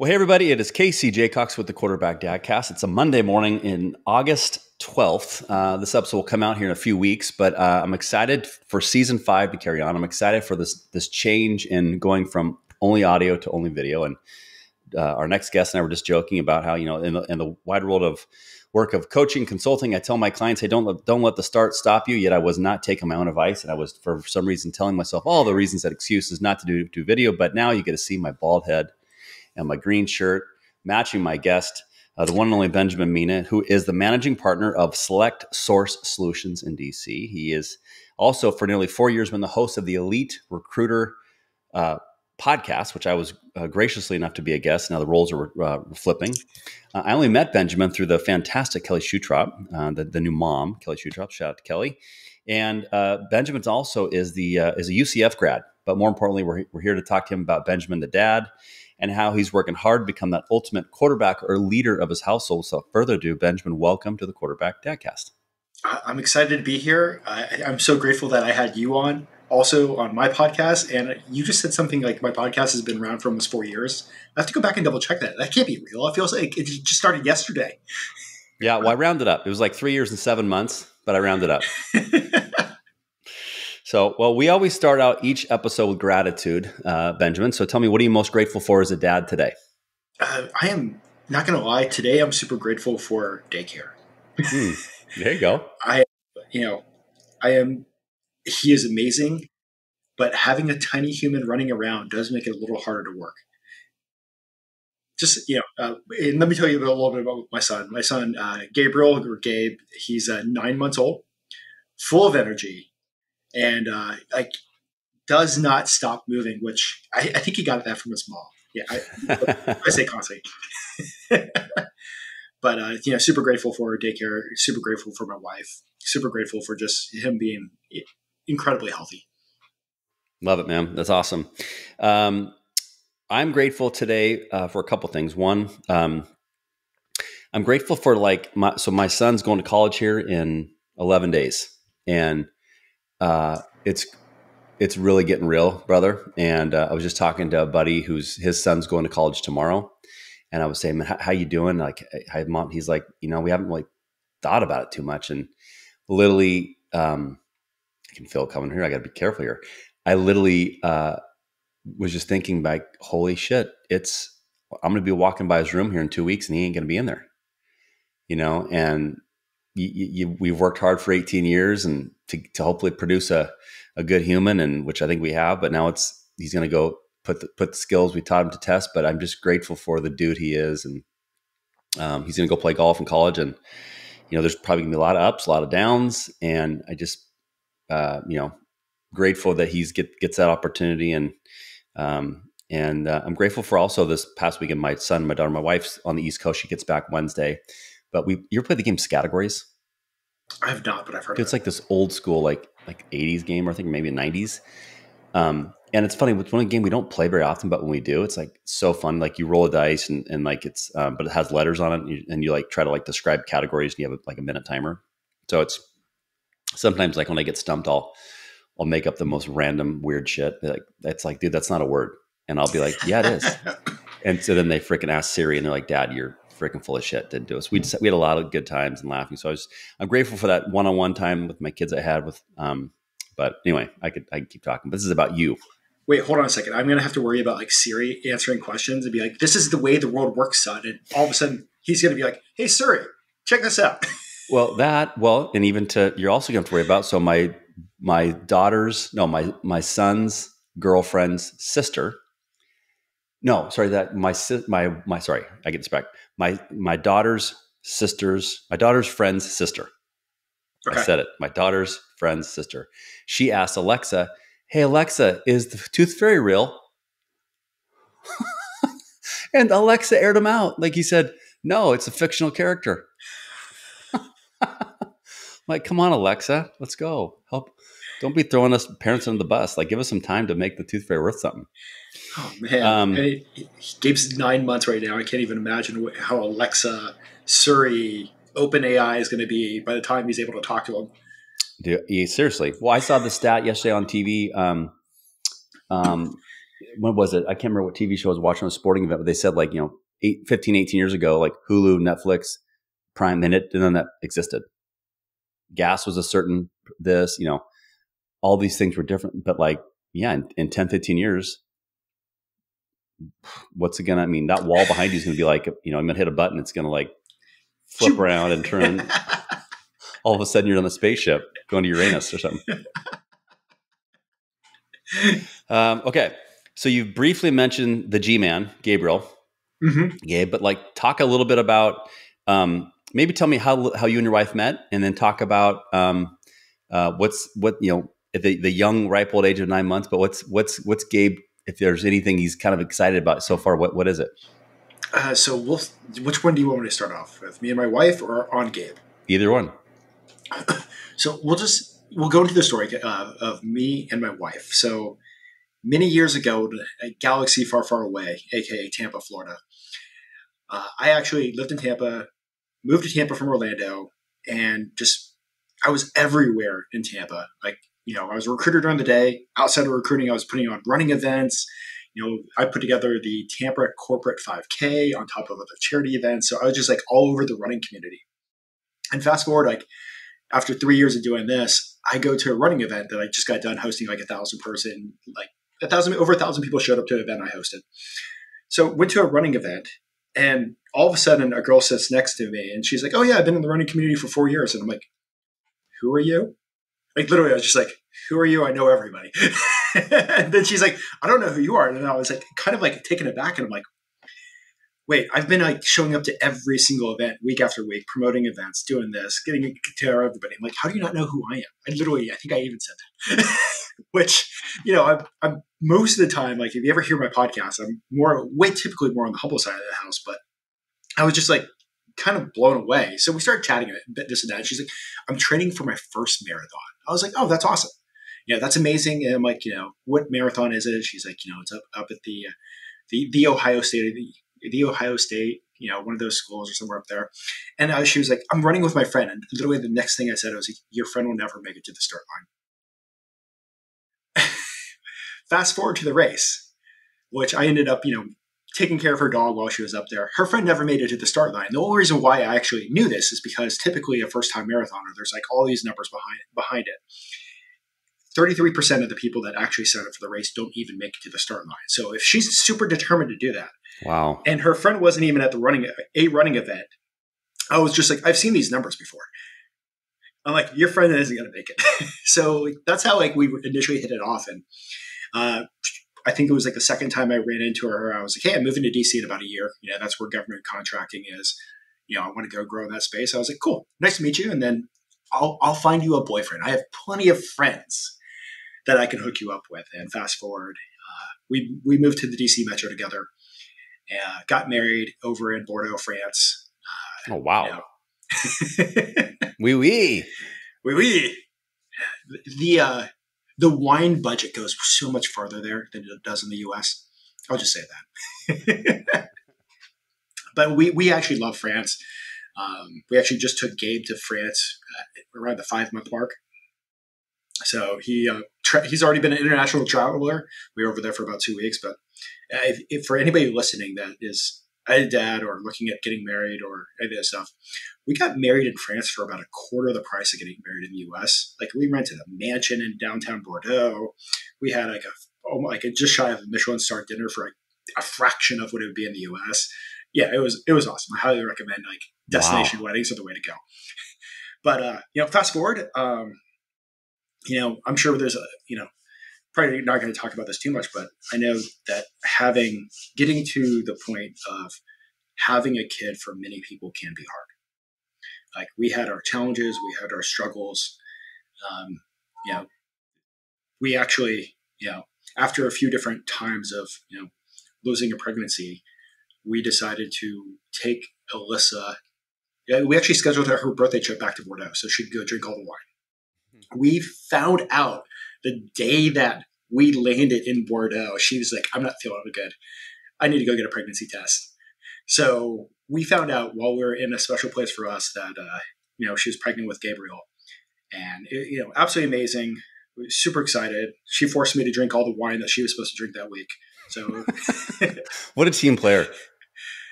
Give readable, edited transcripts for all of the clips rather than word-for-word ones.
Well, hey, everybody, it is Casey Jaycox with the Quarterback Dadcast. It's a Monday morning in August 12th. This episode will come out here in a few weeks, but I'm excited for season 5 to carry on. I'm excited for this change in going from only audio to only video. And our next guest and I were just joking about how, in the wide world of work of coaching, consulting, I tell my clients, hey, don't let the start stop you. Yet I was not taking my own advice. And I was, for some reason, telling myself all the reasons and excuses not to do video. But now you get to see my bald head and my green shirt, matching my guest, the one and only Benjamin Mena, who is the managing partner of Select Source Solutions in DC. He is also, for nearly 4 years, been the host of the Elite Recruiter podcast, which I was graciously enough to be a guest. Now the roles are flipping. I only met Benjamin through the fantastic Kelly Shutrop, the new mom, Kelly Shutrop. Shout out to Kelly. And Benjamin also is a UCF grad, but more importantly, we're here to talk to him about Benjamin the dad, and how he's working hard to become that ultimate quarterback or leader of his household. So further ado, Benjamin, welcome to the Quarterback Dadcast. I'm excited to be here. I'm so grateful that I had you on also on my podcast. And you just said something like my podcast has been around for almost 4 years. I have to go back and double check that. That can't be real. It feels like it just started yesterday. Yeah, well, I rounded up. It was like 3 years and 7 months, but I rounded up. So, well, we always start out each episode with gratitude, Benjamin. So tell me, what are you most grateful for as a dad today? I am not going to lie. Today, I'm super grateful for daycare. There you go. He is amazing, but having a tiny human running around does make it a little harder to work. Just, and let me tell you a little bit about my son. My son, Gabriel, or Gabe, he's 9 months old, full of energy, and does not stop moving, which I think he got that from his mom. Yeah, I say constantly. But super grateful for daycare, super grateful for my wife, super grateful for just him being incredibly healthy. Love it, man. That's awesome. I'm grateful today for a couple things. One, I'm grateful for my son's going to college here in 11 days, and it's really getting real, brother. And I was just talking to a buddy his son's going to college tomorrow. And I was saying, how you doing? Like, hi, Mom. He's like, we haven't really thought about it too much. And literally, I can feel it coming here. I got to be careful here. I literally was just thinking, like, holy shit, I'm going to be walking by his room here in 2 weeks and he ain't going to be in there, and we've worked hard for 18 years and to hopefully produce a good human, and which I think we have, but now he's going to go put the skills we taught him to test. But I'm just grateful for the dude he is. And he's going to go play golf in college, and, there's probably gonna be a lot of ups, a lot of downs. And I just, grateful that he gets that opportunity. And I'm grateful for also this past weekend, my son, my daughter, my wife's on the East Coast. She gets back Wednesday, but you ever played the game Categories? I have not, but I've heard of it. It's like this old school, like 80s game, or I think maybe 90s. And it's funny, it's one game we don't play very often, but when we do, it's like so fun. Like you roll a dice and like it's, but it has letters on it, and you like try to like describe categories, and you have like a minute timer. So it's sometimes like when I get stumped, I'll make up the most random weird shit. It's like, dude, that's not a word. And I'll be like, yeah, it is. And so then they freaking ask Siri, and they're like, Dad, you're freaking full of shit. Didn't do it. So we had a lot of good times and laughing. So I'm grateful for that one-on-one time with my kids I had with, but anyway, I could keep talking, but this is about you. Wait, hold on a second. I'm going to have to worry about like Siri answering questions and be like, this is the way the world works, son. And all of a sudden he's going to be like, hey, Siri, check this out. And even you're also going to have to worry about, so my son's girlfriend's sister. No, sorry, sorry, I get this back. My daughter's friend's sister. Okay. I said it. My daughter's friend's sister. She asked Alexa, hey, Alexa, is the tooth fairy real? And Alexa aired him out. Like he said, no, it's a fictional character. Like, come on, Alexa, let's go. Help. Don't be throwing us parents under the bus. Like, give us some time to make the tooth fairy worth something. Oh, man. Gabe's 9 months right now. I can't even imagine how Alexa, Siri, OpenAI is going to be by the time he's able to talk to him. Dude, seriously. Well, I saw the stat yesterday on TV. when was it? I can't remember what TV show I was watching on a sporting event, but they said 15, 18 years ago, like Hulu, Netflix, Prime, and none of that existed. Gas was a certain all these things were different, but in 10, 15 years, what's it going to mean? That wall behind you is going to be like, I'm going to hit a button. It's going to flip around and turn. All of a sudden you're on a spaceship going to Uranus or something. Okay. So you briefly mentioned the G-Man, Gabriel, Gabe, but talk a little bit about, maybe tell me how you and your wife met, and then talk about, at the young ripe old age of 9 months, but what's Gabe, if there's anything he's kind of excited about so far, what is it? So which one do you want me to start off with? Me and my wife, or on Gabe? Either one. So we'll go into the story of me and my wife. So many years ago, a galaxy far, far away, aka Tampa, Florida. I actually lived in Tampa, moved to Tampa from Orlando, and I was everywhere in Tampa. I was a recruiter during the day. Outside of recruiting, I was putting on running events. I put together the Tampa Corporate 5K on top of other charity events. So I was just all over the running community. And fast forward, after 3 years of doing this, I go to a running event that I just got done hosting, 1,000 person, over 1,000 people showed up to an event I hosted. So went to a running event, and all of a sudden a girl sits next to me and she's like, "Oh yeah, I've been in the running community for 4 years." And I'm like, "Who are you?" Literally, I was just like, "Who are you? I know everybody." And then she's like, "I don't know who you are." And then I was kind of taken aback, and I'm like, wait, I've been showing up to every single event week after week, promoting events, doing this, getting to know everybody. I'm like, how do you not know who I am? I think I even said that. Which, I'm most of the time, if you ever hear my podcast, I'm typically more on the humble side of the house, but I was just kind of blown away. So we started chatting a bit, this and that. And she's like, "I'm training for my first marathon." I was like, "Oh, that's awesome. That's amazing." And I'm like, "What marathon is it?" She's like, "It's up at the Ohio State, one of those schools or somewhere up there." And she was like, "I'm running with my friend." And literally the next thing I said was, "Your friend will never make it to the start line." Fast forward to the race, which I ended up, taking care of her dog while she was up there. Her friend never made it to the start line. The only reason why I actually knew this is because typically a first-time marathoner, there's all these numbers behind it. 33% of the people that actually sign up for the race don't even make it to the start line. So if she's super determined to do that, wow. And her friend wasn't even at the running event, I was just like, I've seen these numbers before. I'm like, your friend isn't going to make it. So that's how we initially hit it off. And I think it was the second time I ran into her. I was like, "Hey, I'm moving to DC in about a year. That's where government contracting is. I want to go grow in that space." I was like, "Cool, nice to meet you. And then I'll find you a boyfriend. I have plenty of friends that I can hook you up with." And fast forward, we moved to the DC metro together. Got married over in Bordeaux, France. Oh wow! Oui, oui, oui, oui. The wine budget goes so much farther there than it does in the U.S. I'll just say that. But we actually love France. We actually just took Gabe to France around the 5-month mark. So he's already been an international traveler. We were over there for about 2 weeks. But if for anybody listening that is a dad or looking at getting married or any of that stuff, we got married in France for about a quarter of the price of getting married in the U.S. We rented a mansion in downtown Bordeaux. We had a just shy of a Michelin star dinner for a fraction of what it would be in the U.S. Yeah, it was awesome. I highly recommend destination weddings are the way to go. But fast forward, I'm sure there's probably not going to talk about this too much, but I know that getting to the point of having a kid for many people can be hard. We had our challenges, we had our struggles. We actually, after a few different times of, losing a pregnancy, we decided to take Alyssa. We actually scheduled her birthday trip back to Bordeaux so she could go drink all the wine. We found out the day that we landed in Bordeaux, she was like, "I'm not feeling good. I need to go get a pregnancy test." So we found out while we were in a special place for us that, she was pregnant with Gabriel. And, absolutely amazing. We were super excited. She forced me to drink all the wine that she was supposed to drink that week. So, What a team player.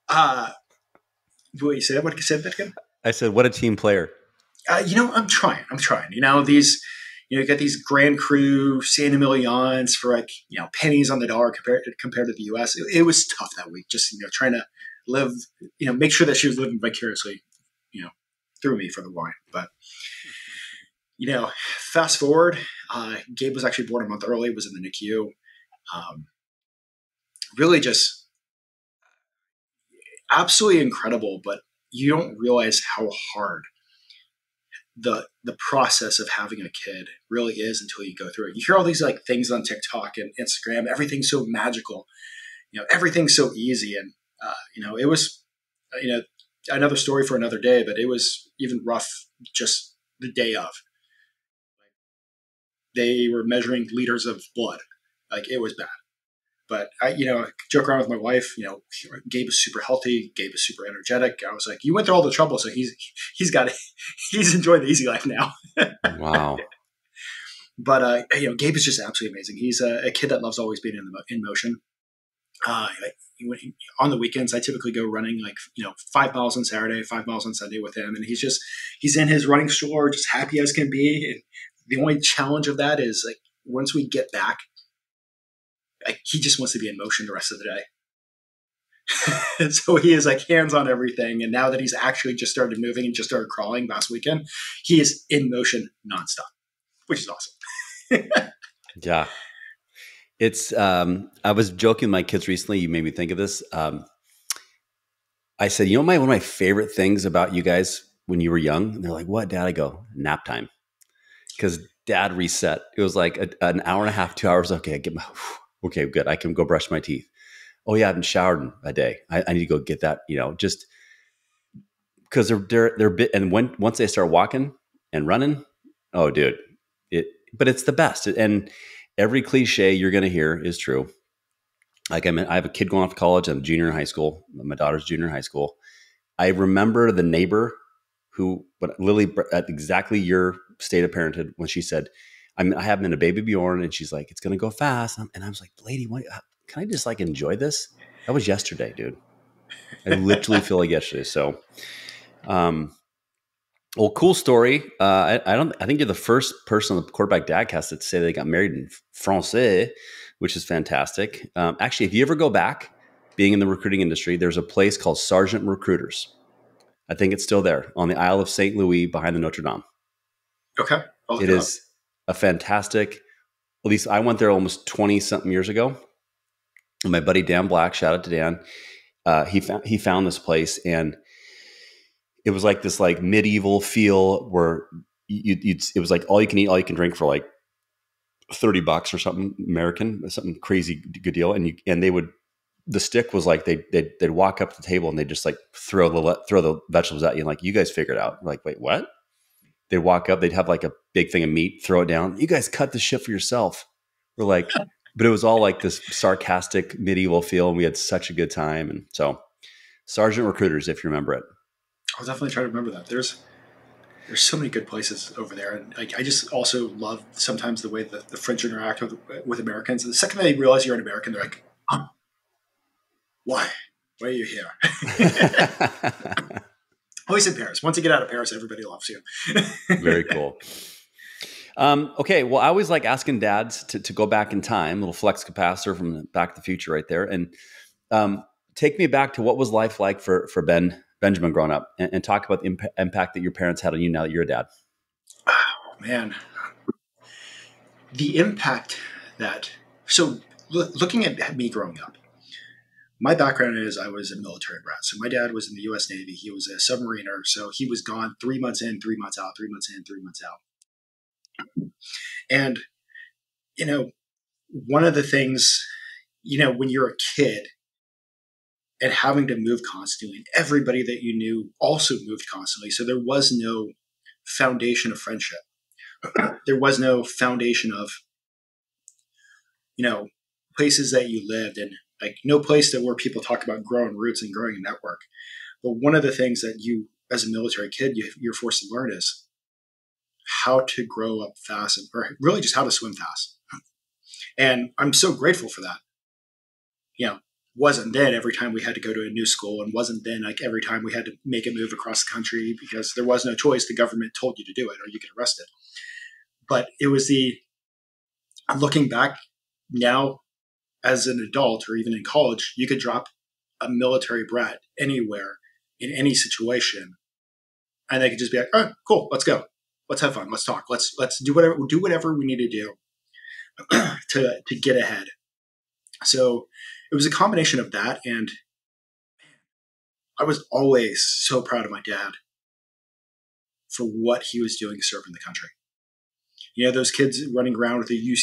what you said? What you said that again? I said, what a team player. I'm trying. You get these Grand Cru Santa Emilions for like, pennies on the dollar compared to the U.S. It was tough that week. Just trying to live, make sure that she was living vicariously, through me for the wine. But fast forward, Gabe was actually born a month early. Was in the NICU. Really, just absolutely incredible. But you don't realize how hard the process of having a kid really is until you go through it. You hear all these like things on TikTok and Instagram, everything's so magical, everything's so easy. And, it was, another story for another day, but it was even rough just the day of. They were measuring liters of blood. Like it was bad. But I joke around with my wife, Gabe is super healthy. Gabe is super energetic. I was like, you went through all the trouble. So he's enjoying the easy life now. Wow. But, Gabe is just absolutely amazing. He's a kid that loves always being in motion. On the weekends, I typically go running 5 miles on Saturday, 5 miles on Sunday with him. And he's in his running stroller, just happy as can be. And the only challenge of that is like, once we get back, he just wants to be in motion the rest of the day. So he is like hands on everything. And now that he's actually just started moving and just started crawling last weekend, he is in motion nonstop, which is awesome. Yeah. It's, I was joking with my kids recently. You made me think of this. I said, one of my favorite things about you guys when you were young, and they're like, what, Dad? I go, nap time. Because Dad reset. It was like an hour and a half, 2 hours. Okay, okay, good. I can go brush my teeth. Oh yeah, I haven't showered in a day. I need to go get that, just because they're bit. And once they start walking and running, oh dude, but it's the best. And every cliche you're going to hear is true. Like I have a kid going off to college. I'm a junior in high school. My daughter's junior in high school. I remember the neighbor but Lily, at exactly your state of parenthood, when she said, I have him in a baby Bjorn, and she's like, it's going to go fast. And I was like, lady, can I just like enjoy this? That was yesterday, dude. I literally feel like yesterday. So, well, cool story. I think you're the first person on the Quarterback Dadcast that say they got married in Francais, which is fantastic. Actually, if you ever go back, being in the recruiting industry, there's a place called Sargent Recruiters. I think it's still there on the Isle of St. Louis behind the Notre Dame. Okay. It is a fantastic, at least I went there almost 20 something years ago. And my buddy, Dan Black, shout out to Dan. He found this place, and it was like this like medieval feel where it was like all you can eat, all you can drink for like $30 or something American, something crazy good deal. And the stick was like they'd walk up to the table and they'd just like throw the vegetables at you, and like, you guys figure it out. We're like, wait, what? They'd walk up, they'd have like a big thing of meat, throw it down. You guys cut the shit for yourself. We're like, but it was all like this sarcastic medieval feel, and we had such a good time. And so, Sargent Recruiters, if you remember it. I'll definitely try to remember that. There's so many good places over there, and I just also love sometimes the way that the French interact with Americans. And the second they realize you're an American, they're like, why are you here? Always in Paris. Once you get out of Paris, everybody loves you. Very cool. Okay. Well, I always like asking dads to go back in time, little flex capacitor from Back to the Future right there. And take me back to what was life like for Benjamin growing up, and talk about the impact that your parents had on you now that you're a dad. Oh, man. The impact so looking at me growing up, my background is I was a military brat. So my dad was in the U.S. Navy. He was a submariner. So he was gone 3 months in, 3 months out, 3 months in, 3 months out. And, one of the things, when you're a kid and having to move constantly, and everybody that you knew also moved constantly. So there was no foundation of friendship. There was no foundation of, places that you lived in, like no place where people talk about growing roots and growing a network. But one of the things that you, as a military kid, you're forced to learn is how to grow up fast, or really just how to swim fast. And I'm so grateful for that. wasn't then every time we had to go to a new school, and wasn't then like every time we had to make a move across the country because there was no choice. The government told you to do it or you get arrested. But it was looking back now as an adult or even in college, you could drop a military brat anywhere in any situation. And they could just be like, oh, cool, let's go. Let's have fun. Let's talk. Let's do whatever we need to do to get ahead. So it was a combination of that. And I was always so proud of my dad for what he was doing serving the country. Those kids running around with the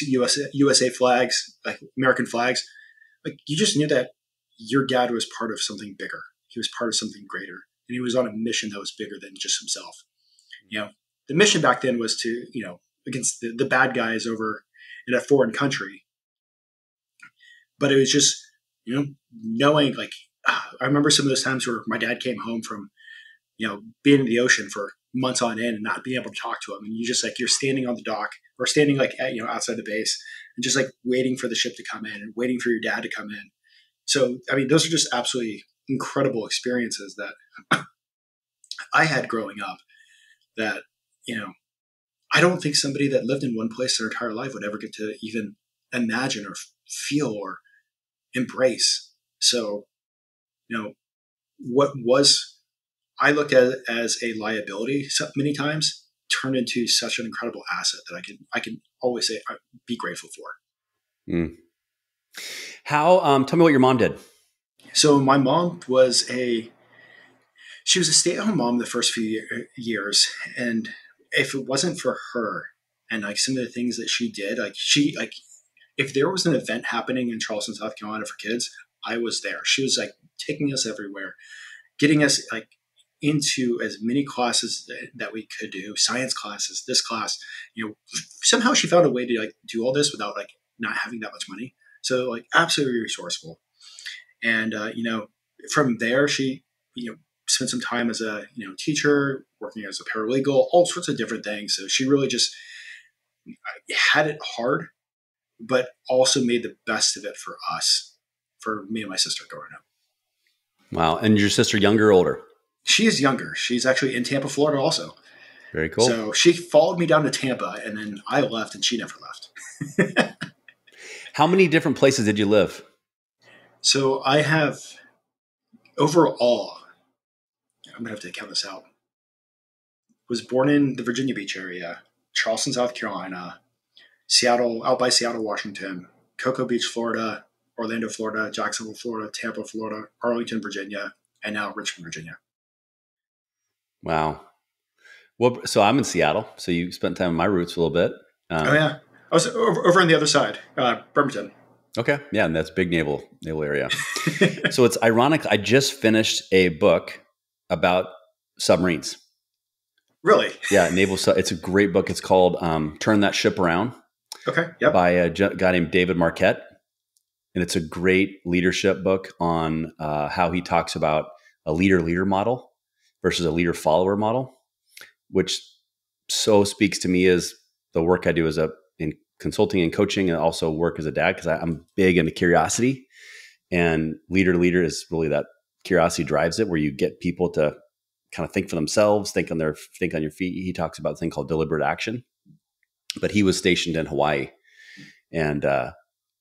USA flags, like American flags, like you just knew that your dad was part of something bigger. He was part of something greater. And he was on a mission that was bigger than just himself. The mission back then was to, against the bad guys over in a foreign country. But it was just, knowing like, I remember some of those times where my dad came home from, being in the ocean for months on end and not being able to talk to him. And you just like, you're standing on the dock or standing like, outside the base and just like waiting for the ship to come in and waiting for your dad to come in. So, I mean, those are just absolutely incredible experiences that I had growing up that, I don't think somebody that lived in one place their entire life would ever get to even imagine or feel or embrace. So, what was I looked at it as a liability so many times turned into such an incredible asset that I can always say I'd be grateful for. Mm. How? Tell me what your mom did. So my mom was she was a stay-at-home mom the first few years, and if it wasn't for her and like some of the things that she did, if there was an event happening in Charleston, South Carolina for kids, I was there. She was like taking us everywhere, getting us like into as many classes that we could do, science classes, this class. Somehow she found a way to like do all this without like not having that much money. So like absolutely resourceful. And from there she spent some time as a teacher, working as a paralegal, all sorts of different things. So she really just had it hard, but also made the best of it for us, for me and my sister growing up. Wow. And your sister younger or older? She is younger. She's actually in Tampa, Florida also. Very cool. So she followed me down to Tampa and then I left and she never left. How many different places did you live? So I have overall, I'm going to have to count this out, was born in the Virginia Beach area, Charleston, South Carolina, Seattle, out by Seattle, Washington, Cocoa Beach, Florida, Orlando, Florida, Jacksonville, Florida, Tampa, Florida, Arlington, Virginia, and now Richmond, Virginia. Wow. Well, so I'm in Seattle. So you spent time in my roots a little bit. Oh yeah. I was over on the other side, Bremerton. Okay. Yeah. And that's big naval area. So it's ironic. I just finished a book about submarines. Really? Yeah. It's a great book. It's called Turn That Ship Around. Okay. Yep. By a guy named David Marquette. And it's a great leadership book on how he talks about a leader model versus a leader-follower model, which so speaks to me as the work I do in consulting and coaching, and also work as a dad, because I'm big into curiosity. And leader is really that curiosity drives it, where you get people to kind of think for themselves, think on your feet. He talks about a thing called deliberate action. But he was stationed in Hawaii, and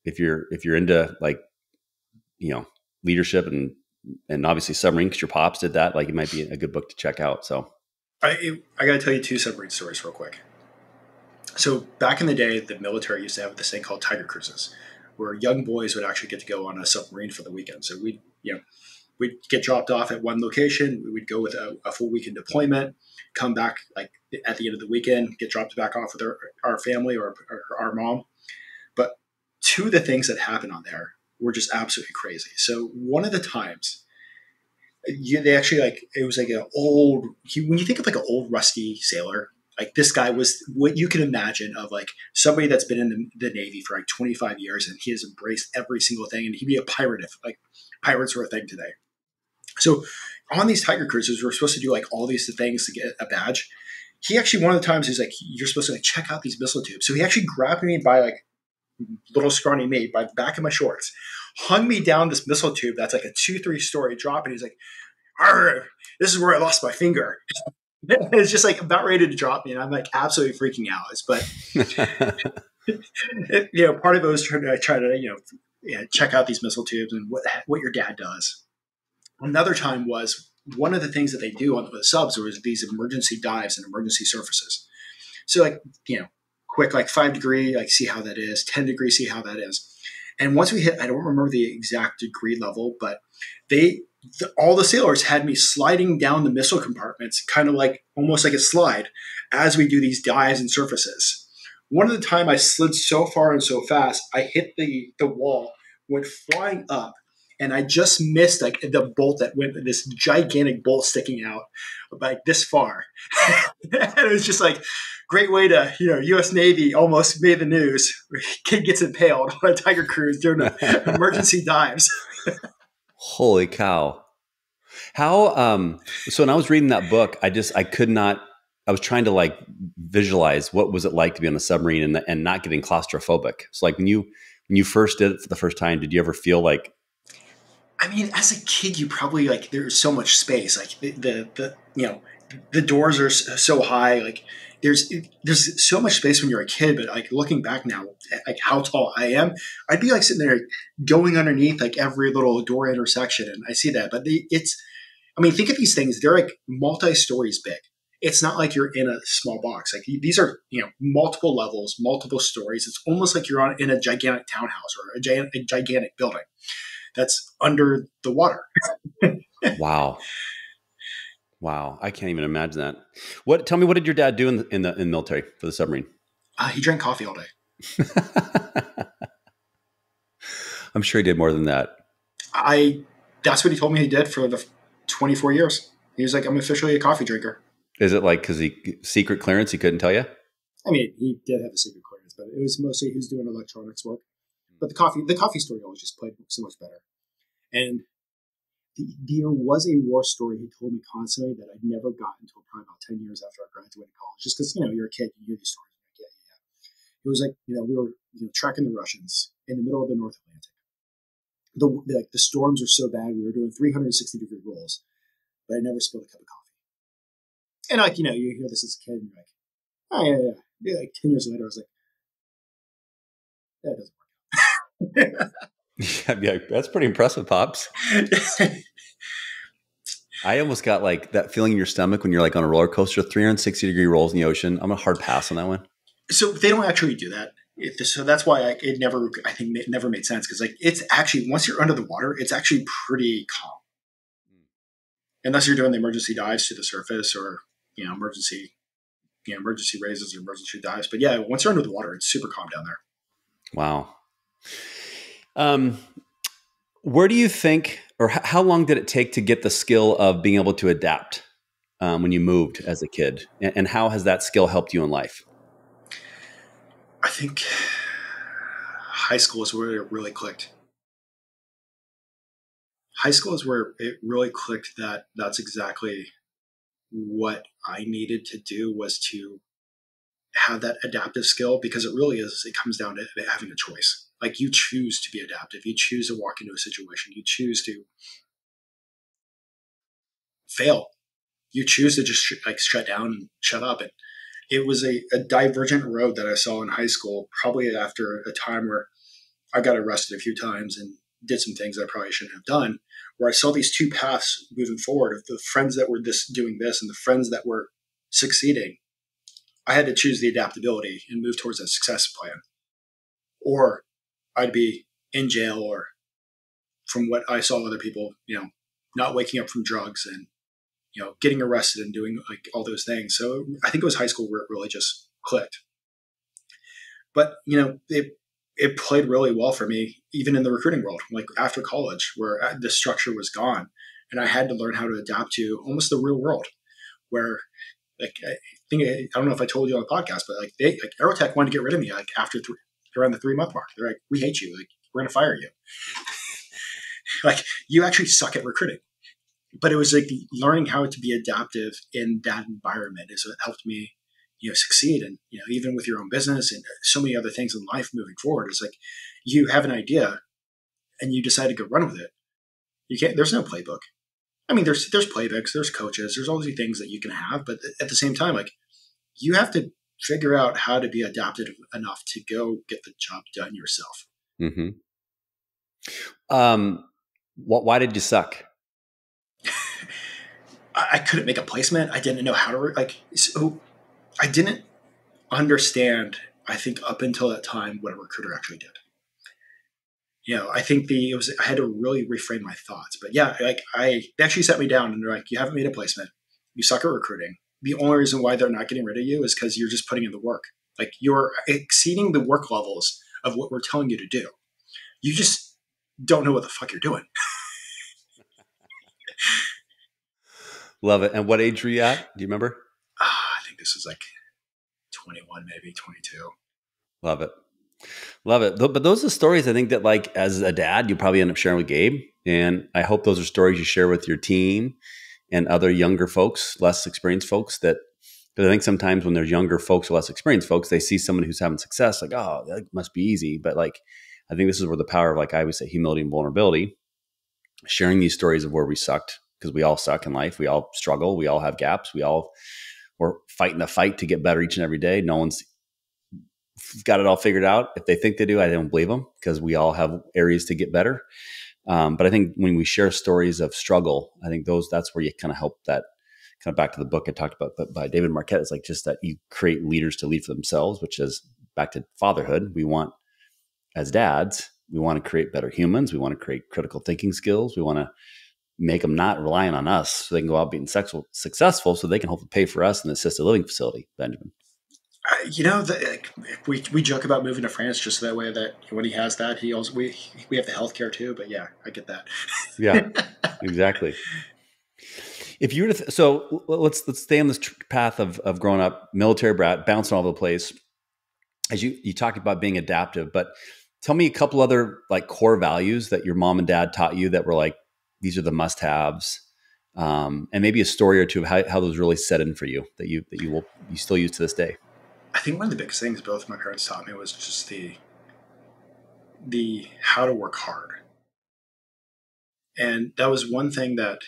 if you're into like leadership and obviously submarine, because your pops did that, like it might be a good book to check out. So I got to tell you 2 submarine stories real quick. So back in the day, the military used to have this thing called Tiger Cruises, where young boys would actually get to go on a submarine for the weekend. So we'd get dropped off at one location. We would go with a full weekend deployment, come back like at the end of the weekend, get dropped back off with our family or our mom. But 2 of the things that happened on there were just absolutely crazy. So one of the times, they actually it was like an old, when you think of like an old rusty sailor, like this guy was what you can imagine of like somebody that's been in the Navy for like 25 years and he has embraced every single thing, and he'd be a pirate if like pirates were a thing today. So on these Tiger Cruises, we're supposed to do like all these things to get a badge. He actually, one of the times he's like, you're supposed to like check out these missile tubes. So he actually grabbed me by like little scrawny me by the back of my shorts, hung me down this missile tube that's like a 2-3 story drop. And he's like, "Arr, this is where I lost my finger." It's just like about ready to drop me. And I'm like absolutely freaking out. But, part of it was try to check out these missile tubes and what your dad does. Another time was one of the things that they do on the subs was these emergency dives and emergency surfaces. So quick, like 5 degree, like see how that is, 10 degrees, see how that is. And once we hit, I don't remember the exact degree level, but all the sailors had me sliding down the missile compartments, kind of like almost like a slide as we do these dives and surfaces. One of the time I slid so far and so fast, I hit the wall, went flying up, and I just missed like the bolt that went, this gigantic bolt sticking out like this far. And it was just like great way to, U.S. Navy almost made the news. Kid gets impaled on a tiger cruise during emergency dives. Holy cow. How, so when I was reading that book, I was trying to like visualize what was it like to be on a submarine and not getting claustrophobic. So like when you first did it for the first time, did you ever feel like, I mean, as a kid, you probably like there's so much space. Like the doors are so high. Like there's so much space when you're a kid. But like looking back now, like how tall I am, I'd be like sitting there going underneath like every little door intersection, and I see that. But think of these things. They're like multi-stories big. It's not like you're in a small box. Like these are multiple levels, multiple stories. It's almost like you're in a gigantic townhouse or a gigantic building that's under the water. wow. I can't even imagine that. Tell me, what did your dad do in the military for the submarine? He drank coffee all day. I'm sure he did more than that. That's what he told me he did for the 24 years. He was like, I'm officially a coffee drinker. Is it like, cause secret clearance, he couldn't tell you? I mean, he did have a secret clearance, but it was mostly, he was doing electronics work. But the coffee story always just played so much better. And there was a war story he told me constantly that I'd never got until probably about 10 years after I graduated college. Just because, you're a kid, you hear these stories. Like, yeah. It was like, we were tracking the Russians in the middle of the North Atlantic. The storms were so bad, we were doing 360-degree rolls, but I never spilled a cup of coffee. And you hear this as a kid, and you're like, oh, yeah. Yeah, like 10 years later, I was like, that doesn't work out. Yeah, that's pretty impressive, Pops. I almost got like that feeling in your stomach when you're like on a roller coaster, 360-degree rolls in the ocean. I'm a hard pass on that one. So they don't actually do that. So that's why it never made sense. Because like it's actually, once you're under the water, it's actually pretty calm. Unless you're doing the emergency dives to the surface or, emergency raises or emergency dives. But yeah, once you're under the water, it's super calm down there. Wow. Where do you think, or how long did it take to get the skill of being able to adapt when you moved as a kid? And how has that skill helped you in life? I think high school is where it really clicked. High school is where it really clicked that that's exactly what I needed to do, was to have that adaptive skill, because it comes down to having a choice. Like you choose to be adaptive. You choose to walk into a situation. You choose to fail. You choose to just shut down and shut up. And it was a divergent road that I saw in high school, probably after a time where I got arrested a few times and did some things I probably shouldn't have done, where I saw these two paths moving forward of the friends that were doing this and the friends that were succeeding. I had to choose the adaptability and move towards a success plan, or I'd be in jail, or from what I saw other people, not waking up from drugs and, getting arrested and doing like all those things. So I think it was high school where it really just clicked. But, it played really well for me, even in the recruiting world, like after college, where the structure was gone and I had to learn how to adapt to almost the real world, where like, I don't know if I told you on the podcast, but like Aerotech wanted to get rid of me like after around the 3-month mark. They're like, we hate you. Like, we're going to fire you. Like, you actually suck at recruiting. But it was like learning how to be adaptive in that environment is what helped me, succeed. And, even with your own business and so many other things in life moving forward, it's like you have an idea and you decide to go run with it, you can't. There's no playbook. I mean, there's playbooks, there's coaches, there's all these things that you can have, but at the same time, like you have to figure out how to be adaptive enough to go get the job done yourself. Mm-hmm. Why did you suck? I couldn't make a placement. I didn't know how to so I didn't understand, I think up until that time, what a recruiter actually did. I think I had to really reframe my thoughts, but yeah, they actually sat me down and they're like, you haven't made a placement. You suck at recruiting. The only reason why they're not getting rid of you is because you're just putting in the work. Like you're exceeding the work levels of what we're telling you to do. You just don't know what the fuck you're doing. Love it. And what age were you at? Do you remember? I think this was like 21, maybe 22. Love it. Love it. But those are stories I think that like as a dad, you probably end up sharing with Gabe. And I hope those are stories you share with your team and other younger folks, less experienced folks because I think sometimes when there's younger folks or less experienced folks, they see someone who's having success like, oh, that must be easy. But like, I think this is where the power of, like I always say, humility and vulnerability, sharing these stories of where we sucked, because we all suck in life. We all struggle. We all have gaps. We're fighting the fight to get better each and every day. No one's got it all figured out. If they think they do, I don't believe them, because we all have areas to get better. But I think when we share stories of struggle, I think that's where you kind of help that kind of back to the book I talked about by David Marquette. It's like just that you create leaders to lead for themselves, which is back to fatherhood. We want, as dads, we want to create better humans. We want to create critical thinking skills. We want to make them not relying on us so they can go out being successful so they can hopefully pay for us in an assisted living facility, Benjamin. We joke about moving to France just that way that when he has that, we have the healthcare too. But yeah, I get that. Yeah, exactly. If you were to, so let's stay on this path of growing up, military brat, bouncing all over the place. As you talked about being adaptive, but tell me a couple other like core values that your mom and dad taught you that were like, these are the must-haves, and maybe a story or two of how those really set in for you that you still use to this day. I think one of the biggest things both my parents taught me was just the how to work hard. And that was one thing that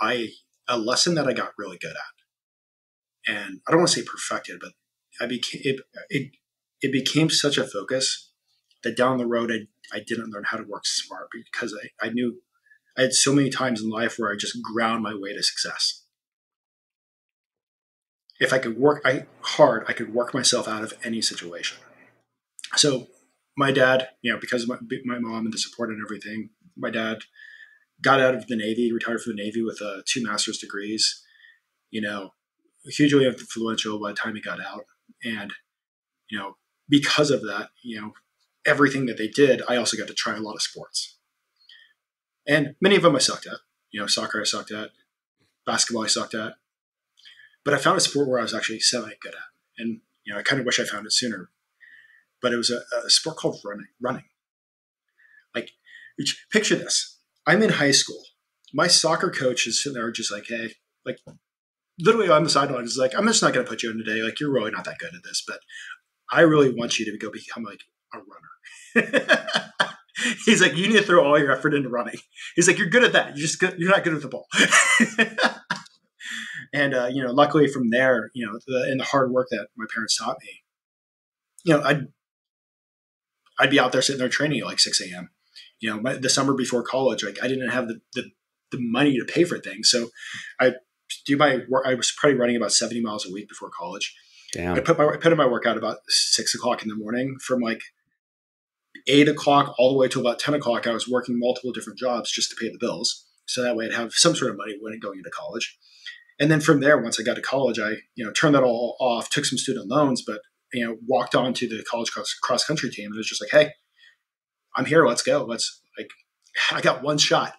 a lesson that I got really good at. And I don't want to say perfected, but it became such a focus that down the road, I didn't learn how to work smart because I knew I had so many times in life where I just ground my way to success. If I could work hard, I could work myself out of any situation. So my dad, because of my mom and the support and everything, my dad got out of the Navy, retired from the Navy with 2 master's degrees, hugely influential by the time he got out. And, because of that, everything that they did, I also got to try a lot of sports. And many of them I sucked at. Soccer I sucked at, basketball I sucked at. But I found a sport where I was actually semi-good at. And, I kind of wish I found it sooner. But it was a sport called running. Like, picture this. I'm in high school. My soccer coach is sitting there just like, hey, like, literally on the sideline is like, I'm just not going to put you in today. Like, you're really not that good at this, but I really want you to go become like a runner. He's like, you need to throw all your effort into running. He's like, you're good at that. You're not good with the ball. And, luckily from there, and the hard work that my parents taught me, I'd be out there sitting there training at like 6 a.m. The summer before college, like I didn't have the money to pay for things. So I do my work. I was probably running about 70 miles a week before college. Damn. I put in my workout about 6 o'clock in the morning. From like 8 o'clock all the way to about 10 o'clock, I was working multiple different jobs just to pay the bills. So that way I'd have some sort of money when going into college. And then from there, once I got to college, I, turned that all off, took some student loans, but, walked on to the college cross country team. And it was just like, hey, I'm here. Let's go. I got one shot.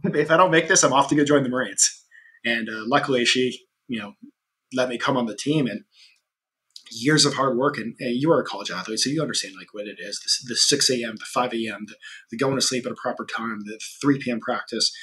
If I don't make this, I'm off to go join the Marines. And luckily she, let me come on the team, and years of hard work. And you are a college athlete, so you understand like what it is. The 6 a.m., the 5 a.m., the going to sleep at a proper time, the 3 p.m. practice,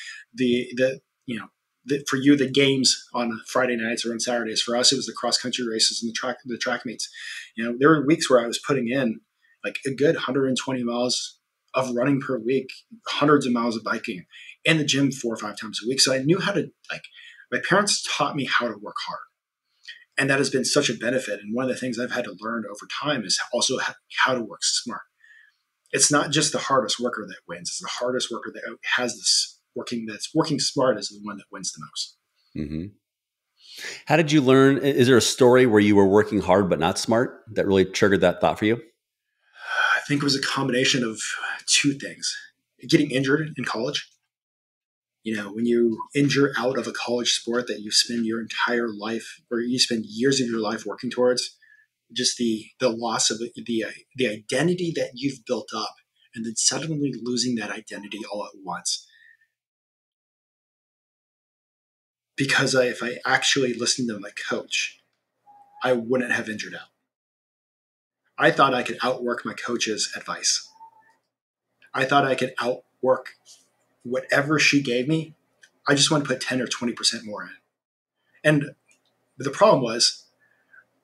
for you, the games on Friday nights or on Saturdays. For us, it was the cross country races and the track meets. There were weeks where I was putting in like a good 120 miles of running per week, hundreds of miles of biking, in the gym 4 or 5 times a week. So I knew how to, like, my parents taught me how to work hard. And that has been such a benefit. And one of the things I've had to learn over time is also how to work smart. It's not just the hardest worker that wins. It's the hardest worker that has this that's working smart is the one that wins the most. Mm-hmm. How did you learn? Is there a story where you were working hard but not smart that really triggered that thought for you? I think it was a combination of 2 things. Getting injured in college. You know, when you injure out of a college sport that you spend your entire life, or you spend years of your life working towards, just the loss of the identity that you've built up, and then suddenly losing that identity all at once. Because if I actually listened to my coach, I wouldn't have injured out. I thought I could outwork my coach's advice. I thought I could outwork whatever she gave me. I just want to put 10 or 20% more in. And the problem was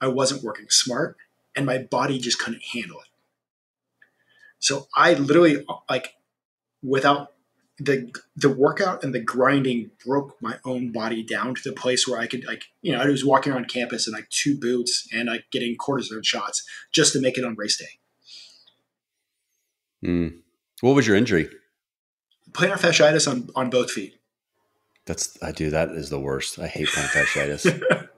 I wasn't working smart and my body just couldn't handle it. So I literally, like, without the workout and the grinding, broke my own body down to the place where I could, like, you know, I was walking around campus in like 2 boots and like getting cortisone shots just to make it on race day. What was your injury? Plantar fasciitis on both feet. That is the worst. I hate plantar fasciitis.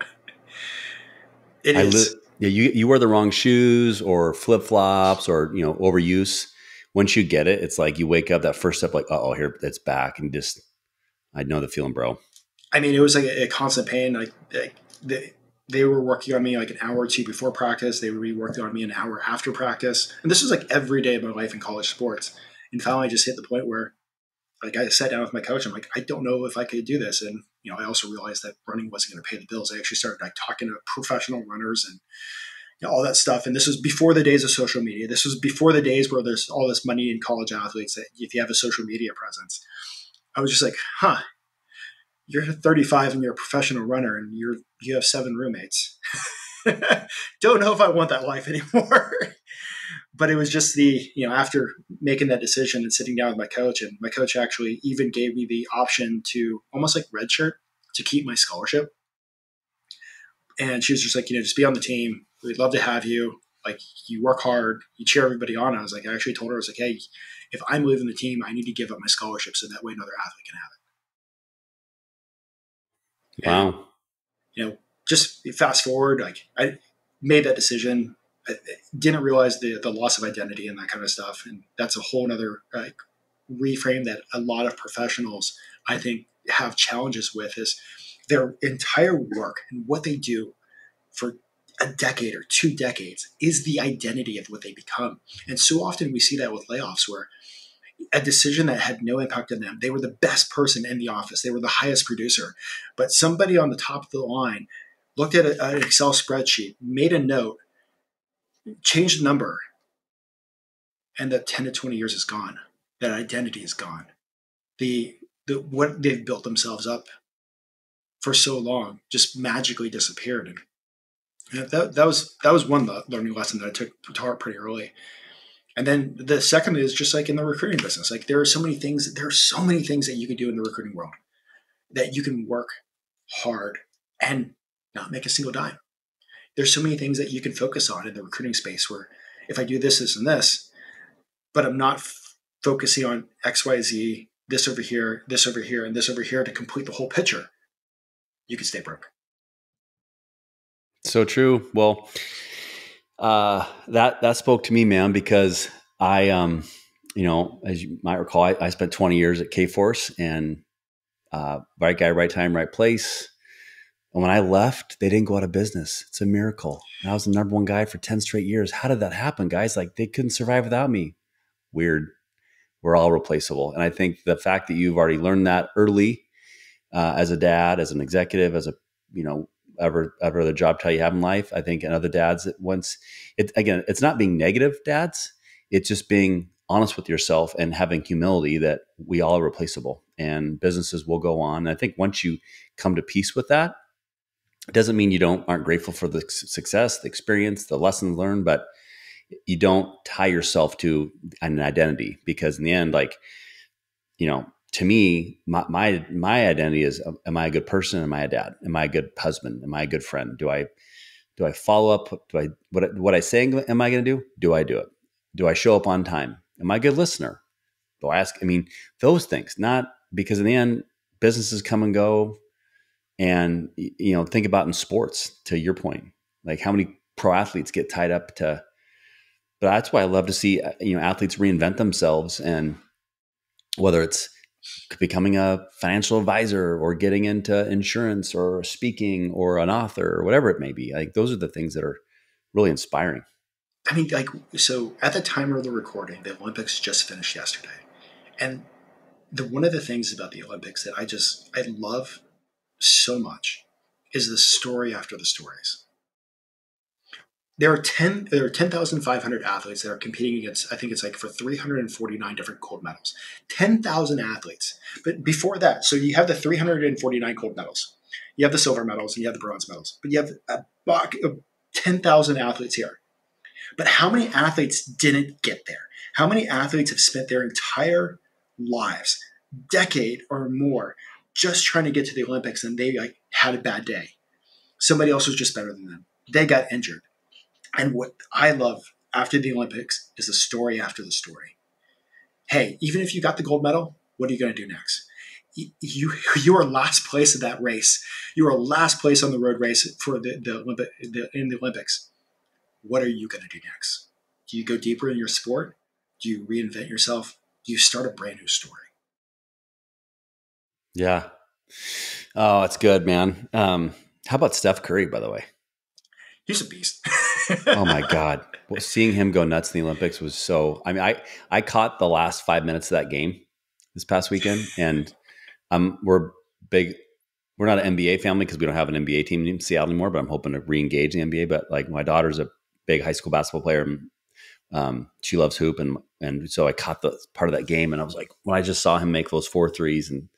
It is. You wear the wrong shoes or flip flops or, you know, overuse. Once you get it, it's like you wake up that first step, like, oh, here it's back, and just I know the feeling, bro. I mean, it was like a constant pain. Like they were working on me like an hour or 2 before practice. They would be working on me an hour after practice, and this was like every day of my life in college sports. And finally, I just hit the point where, like, I sat down with my coach. I'm like, I don't know if I could do this. And, you know, I also realized that running wasn't going to pay the bills. I actually started like talking to professional runners and, you know, all that stuff. And this was before the days of social media. This was before the days where there's all this money in college athletes that if you have a social media presence. I was just like, you're 35 and you're a professional runner and you have 7 roommates. Don't know if I want that life anymore. But it was just after making that decision and sitting down with my coach, and my coach actually even gave me the option to almost like redshirt to keep my scholarship. And she was just like, just be on the team. We'd love to have you. Like, you work hard, you cheer everybody on. I was like, I actually told her, I was like, hey, if I'm leaving the team, I need to give up my scholarship so that way another athlete can have it. Wow. And, just fast forward, like, I made that decision. I didn't realize the loss of identity and that kind of stuff. And that's a whole nother reframe that a lot of professionals, I think, have challenges with, is their entire work and what they do for a decade or 2 decades is the identity of what they become. And so often we see that with layoffs, where a decision that had no impact on them, they were the best person in the office, they were the highest producer, but somebody on the top of the line looked at an Excel spreadsheet, made a note, changed the number, and that 10 to 20 years is gone. That identity is gone. What they've built themselves up for so long just magically disappeared. And that was one learning lesson that I took to heart pretty early. And then the second is just like in the recruiting business. Like, there are so many things that you can do in the recruiting world, that you can work hard and not make a single dime. There's so many things that you can focus on in the recruiting space, where if I do this, and this, but I'm not focusing on X, Y, Z, this over here, and this over here to complete the whole picture, you can stay broke. So true. Well, that spoke to me, man, because I, as you might recall, I spent 20 years at K-Force, and right guy, right time, right place. And when I left, they didn't go out of business. It's a miracle. And I was the number 1 guy for 10 straight years. How did that happen, guys? Like, they couldn't survive without me. Weird. We're all replaceable. And I think the fact that you've already learned that early, as a dad, as an executive, as a, ever the job title you have in life, I think, and other dads that it's not being negative dads. It's just being honest with yourself and having humility that we all are replaceable and businesses will go on. And I think once you come to peace with that, it doesn't mean you aren't grateful for the success, the experience, the lessons learned, but you don't tie yourself to an identity, because in the end, like, to me, my identity is, am I a good person? Am I a dad? Am I a good husband? Am I a good friend? Do I follow up? What I say, am I going to do? Do I do it? Do I show up on time? Am I a good listener? Do I ask? I mean, those things, not because in the end, businesses come and go. And, think about in sports, to your point, like how many pro athletes get tied up to, but that's why I love to see, athletes reinvent themselves. And whether it's becoming a financial advisor or getting into insurance or speaking or an author or whatever it may be, like those are the things that are really inspiring. I mean, like, so at the time of the recording, the Olympics just finished yesterday. And one of the things about the Olympics that I love so much is the story after the stories. There are 10,500 athletes that are competing against, I think it's like for 349 different gold medals. 10,000 athletes. But before that, so you have the 349 gold medals. You have the silver medals and you have the bronze medals. But you have a buck of 10,000 athletes here. But how many athletes didn't get there? How many athletes have spent their entire lives, decade or more, just trying to get to the Olympics, and they like had a bad day? Somebody else was just better than them. They got injured. And what I love after the Olympics is the story after the story. Hey, even if you got the gold medal, what are you going to do next? You are last place at that race. You are last place on the road race for in the Olympics. What are you going to do next? Do you go deeper in your sport? Do you reinvent yourself? Do you start a brand new story? Yeah. Oh, it's good, man. How about Steph Curry, by the way? He's a beast. Oh my God. Well, seeing him go nuts in the Olympics was so, I mean, I caught the last 5 minutes of that game this past weekend, and we're not an NBA family because we don't have an NBA team in Seattle anymore, but I'm hoping to re-engage in the NBA. But like, my daughter's a big high school basketball player, and she loves hoop. And so I caught the part of that game, and I was like, when I just saw him make those 4 threes and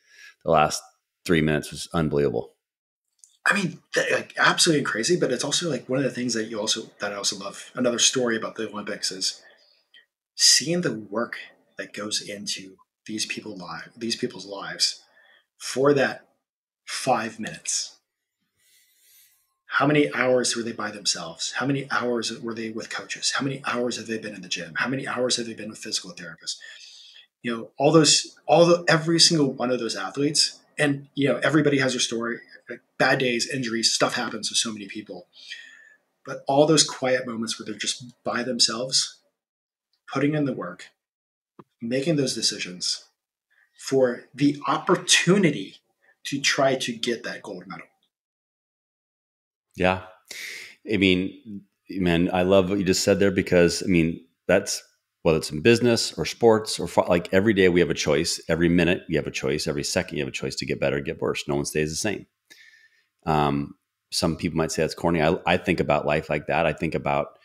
the last 3 minutes was unbelievable. I mean, like, absolutely crazy, but it's also like one of the things that I also love. Another story about the Olympics is seeing the work that goes into these people's lives for that 5 minutes. How many hours were they by themselves? How many hours were they with coaches? How many hours have they been in the gym? How many hours have they been with physical therapists? Every single one of those athletes, and everybody has their story. Bad days, injuries, stuff happens to so many people. But all those quiet moments where they're just by themselves, putting in the work, making those decisions for the opportunity to try to get that gold medal. Yeah. I mean, man, I love what you just said there, because I mean, that's whether it's in business or sports or like every day we have a choice. Every minute you have a choice. Every second you have a choice to get better, get worse. No one stays the same. Some people might say that's corny. I think about life like that. I think about,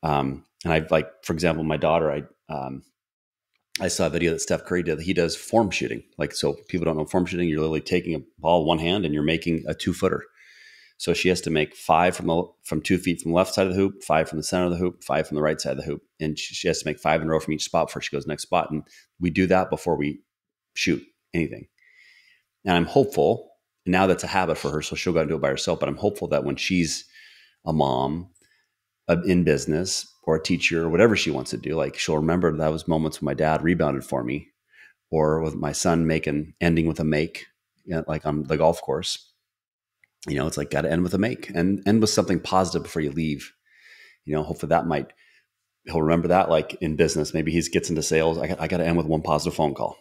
and I like, for example, my daughter, I saw a video that Steph Curry did. He does form shooting. Like, so people don't know form shooting. You're literally taking a ball in one hand and you're making a 2-footer. So she has to make 5 from 2 feet from the left side of the hoop, 5 from the center of the hoop, 5 from the right side of the hoop. And she has to make 5 in a row from each spot before she goes to the next spot. And we do that before we shoot anything. And I'm hopeful, now that's a habit for her, so she'll go and do it by herself. But I'm hopeful that when she's a mom in business or a teacher or whatever she wants to do, like she'll remember that was moments when my dad rebounded for me, or with my son ending with a make, like on the golf course. It's like, got to end with a make and end with something positive before you leave. Hopefully he'll remember that. Like in business, maybe he gets into sales. I got to end with one positive phone call.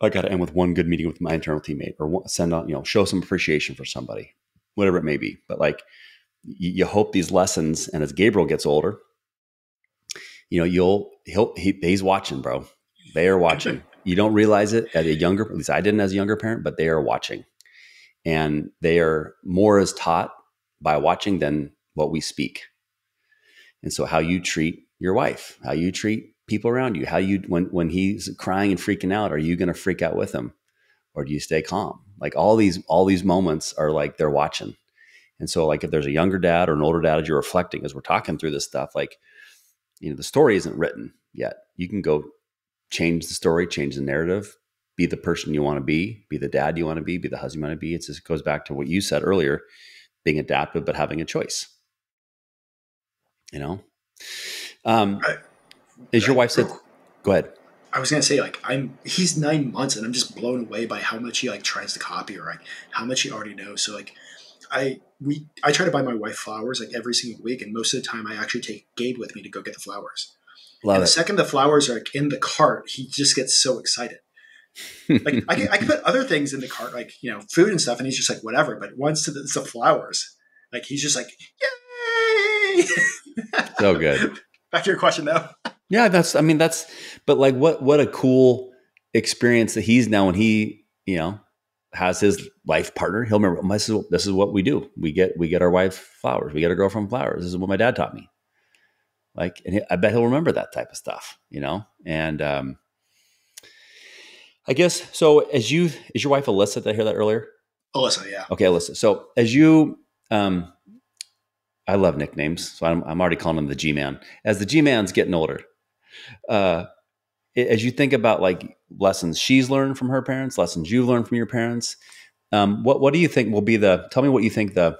I got to end with one good meeting with my internal teammate, or send out, show some appreciation for somebody, whatever it may be. But like, you hope these lessons, and as Gabriel gets older, he's watching, bro. They are watching. You don't realize it at at least I didn't as a younger parent, but they are watching. And they are more as taught by watching than what we speak. And so how you treat your wife, how you treat people around you, when he's crying and freaking out, are you going to freak out with him, or do you stay calm? Like all these moments are like, they're watching. And so like, if there's a younger dad or an older dad, as you're reflecting, as we're talking through this stuff, like, the story isn't written yet. You can go change the story, change the narrative, be the person you want to be the dad you want to be the husband you want to be. It just goes back to what you said earlier, being adaptive, but having a choice, I, as your wife said, go ahead. I was gonna say, like, he's 9 months and I'm just blown away by how much he like tries to copy, or like how much he already knows. So like I try to buy my wife flowers like every single week, and most of the time I actually take Gabe with me to go get the flowers. Love And the it. second the flowers are like in the cart, he just gets so excited. Like I can put other things in the cart, like food and stuff, and he's just like whatever. But once it's the flowers, like he's just like yay! So good. Back to your question though. Yeah, but like what a cool experience that he's now when he, has his life partner. He'll remember, this is what we do. We get our wife flowers. We get our girlfriend flowers. This is what my dad taught me. Like, and I bet he'll remember that type of stuff, and, I guess, so is your wife Alyssa? Did I hear that earlier? Alyssa, yeah. Okay, Alyssa. So as you, I love nicknames. So I'm already calling him the G-Man. As the G-Man's getting older, as you think about like lessons she's learned from her parents, lessons you've learned from your parents, what do you think will be tell me what you think the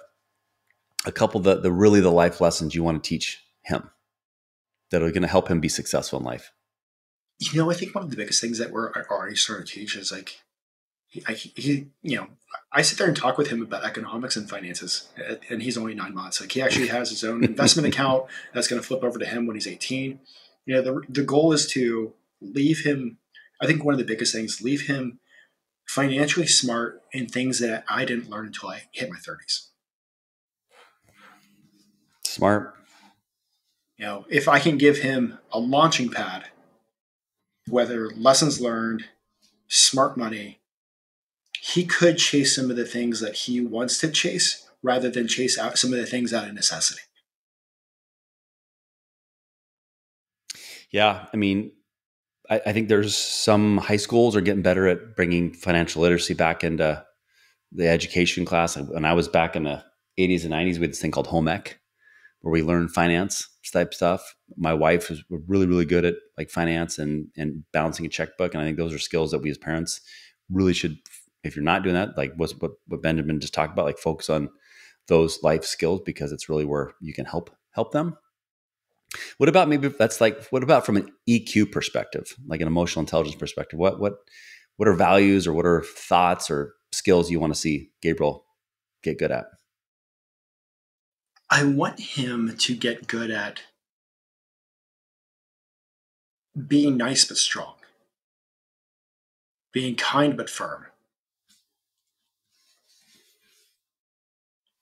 life lessons you want to teach him that are going to help him be successful in life? I think one of the biggest things that we're already starting to teach is like, I sit there and talk with him about economics and finances, and he's only 9 months. Like, he actually has his own investment account that's going to flip over to him when he's 18. The goal is to leave him. I think one of the biggest things, leave him financially smart in things that I didn't learn until I hit my 30s. Smart. If I can give him a launching pad, whether lessons learned, smart money, he could chase some of the things that he wants to chase rather than chase out some of the things out of necessity. Yeah. I mean, I think there's some high schools are getting better at bringing financial literacy back into the education class. When I was back in the 80s and 90s, we had this thing called home ec, where we learned finance type stuff. My wife was really, really good at like finance and balancing a checkbook. And I think those are skills that we as parents really should, if you're not doing that, like what Benjamin just talked about, like focus on those life skills, because it's really where you can help them. What about what about from an EQ perspective, like an emotional intelligence perspective? What are values, or what are thoughts or skills you want to see Gabriel get good at? I want him to get good at being nice but strong, being kind but firm.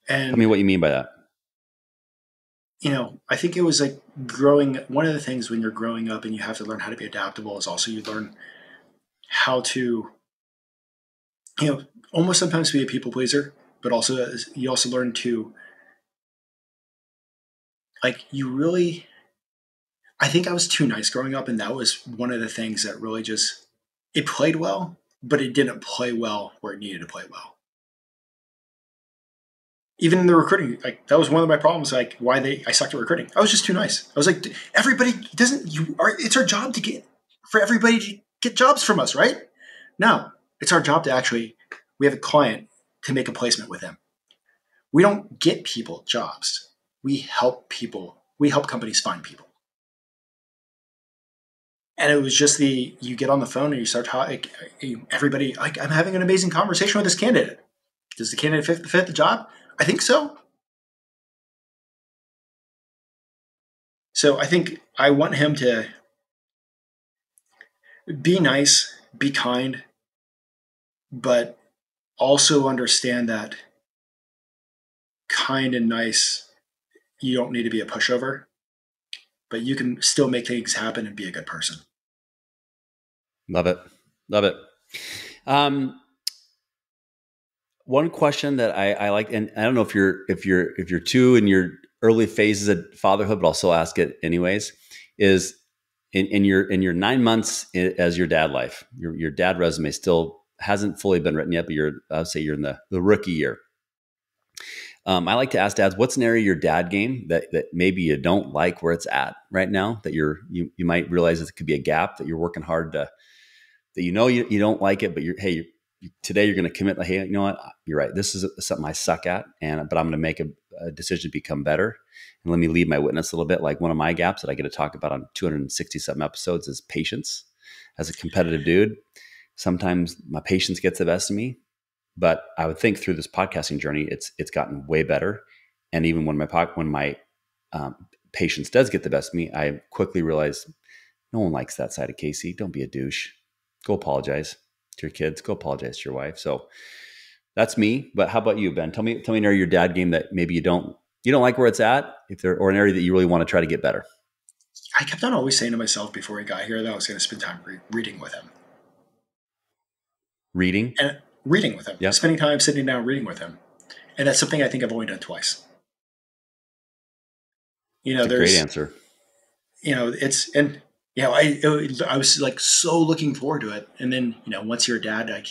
And Tell me what you mean by that. I think it was like one of the things when you're growing up and you have to learn how to be adaptable is also you learn how to, almost sometimes be a people pleaser, but also you also learn to, like, I think I was too nice growing up, and that was one of the things that really just, it played well, but it didn't play well where it needed to play well. Even in the recruiting, like, that was one of my problems, like I sucked at recruiting. I was just too nice. I was like, it's our job for everybody to get jobs from us, right? No, it's our job to we have a client to make a placement with them. We don't get people jobs. We help companies find people. And it was just you get on the phone and you start talking, everybody, like, I'm having an amazing conversation with this candidate. Does the candidate fit the job? I think so. So I think I want him to be nice, be kind, but also understand that kind and nice, you don't need to be a pushover, but you can still make things happen and be a good person. Love it. Love it. One question that I like, and I don't know if you're too in your early phases of fatherhood, but I'll still ask it anyways, is in your 9 months as your dad life, your dad resume still hasn't fully been written yet, but I'd say you're in the rookie year. I like to ask dads, what's an area of your dad game that maybe you don't like where it's at right now, that you might realize it could be a gap that you're working hard to, that you don't like it, but today you're going to commit, like, hey, you know what? You're right. This is something I suck at, but I'm going to make a decision to become better. And let me lead my witness a little bit. Like one of my gaps that I get to talk about on 267 episodes is patience. As a competitive dude, sometimes my patience gets the best of me. But I would think through this podcasting journey, it's gotten way better. And even when my patience does get the best of me, I quickly realize no one likes that side of Casey. Don't be a douche. Go apologize to your kids. Go apologize to your wife. So that's me. But how about you, Ben? Tell me an area of your dad game that maybe you don't like where it's at, or an area that you really want to try to get better. I kept on always saying to myself before he got here that I was going to spend time reading with him. Reading with him. Yep. Spending time sitting down reading with him. And that's something I think I've only done twice. That's a great answer. I was like so looking forward to it. And then, once you're a dad, like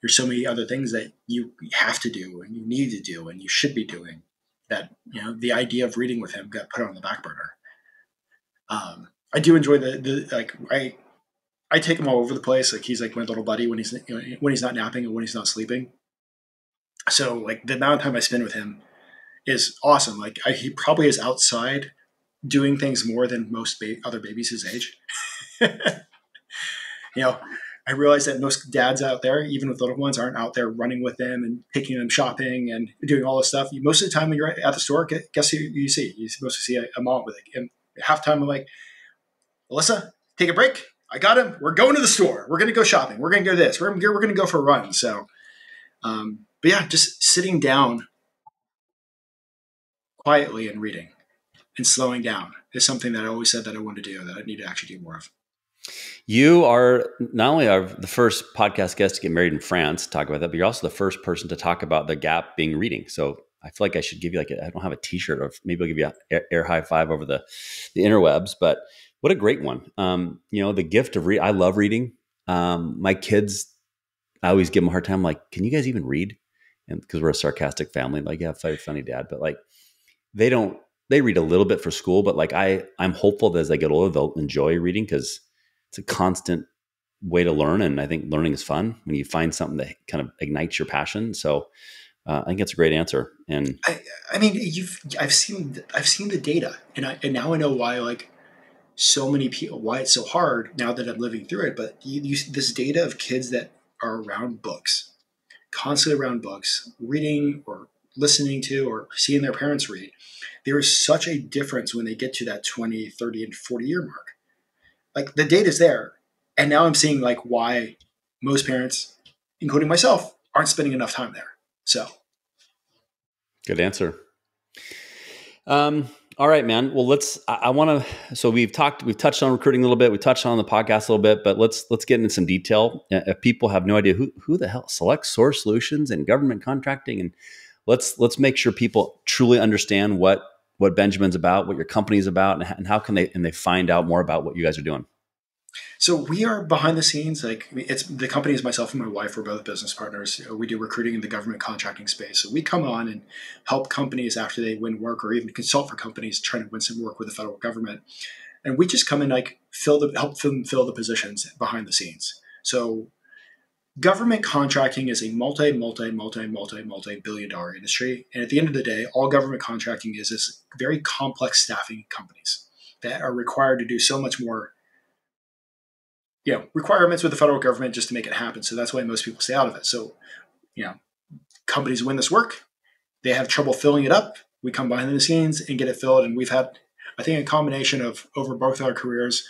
there's so many other things that you have to do and you need to do and you should be doing that, the idea of reading with him got put on the back burner. I do enjoy I take him all over the place. Like he's like my little buddy when he's not napping and when he's not sleeping. So like the amount of time I spend with him is awesome. Like he probably is outside doing things more than most other babies his age. I realize that most dads out there, even with little ones, aren't out there running with them and taking them shopping and doing all this stuff. Most of the time when you're at the store, guess who you see? You're supposed to see a mom with it. And half the time I'm like, Alyssa, take a break. I got him. We're going to the store. We're going to go shopping. We're going to go this. We're going to go for a run. So, but yeah, just sitting down quietly and reading and slowing down is something that I always said that I wanted to do, that I need to actually do more of. You are not only the first podcast guest to get married in France, talk about that, but you're also the first person to talk about the gap being reading. So I feel like I should give you I don't have a t-shirt, or maybe I'll give you an air high five over the interwebs, but what a great one. The gift of read. I love reading. My kids, I always give them a hard time. Like, can you guys even read? And because we're a sarcastic family, like, yeah, funny dad, but like they read a little bit for school, but like I'm hopeful that as they get older, they'll enjoy reading because it's a constant way to learn. And I think learning is fun when you find something that kind of ignites your passion. So I think that's a great answer. And I've seen the data, and now I know why, like, so many people, why it's so hard now that I'm living through it. But this data of kids that are around books, constantly around books, reading or listening to or seeing their parents read, there is such a difference when they get to that 20, 30, and 40-year mark. Like the data's there. And now I'm seeing like why most parents, including myself, aren't spending enough time there. So. Good answer. All right, man. Well, so we've touched on recruiting a little bit. We touched on the podcast a little bit, but let's get into some detail. If people have no idea who the hell Select Source Solutions and government contracting, and let's make sure people truly understand what Benjamin's about, what your company's about, and how can they find out more about what you guys are doing. So we are behind the scenes. Like the company is myself and my wife. We're both business partners. We do recruiting in the government contracting space. So we come on and help companies after they win work, or even consult for companies trying to win some work with the federal government. And we just come in like help them fill the positions behind the scenes. So government contracting is a multi-billion dollar industry. And at the end of the day, all government contracting is this very complex staffing companies that are required to do so much more requirements with the federal government just to make it happen. So that's why most people stay out of it. So, companies win this work. They have trouble filling it up. We come behind the scenes and get it filled. And we've had, I think, a combination of over both our careers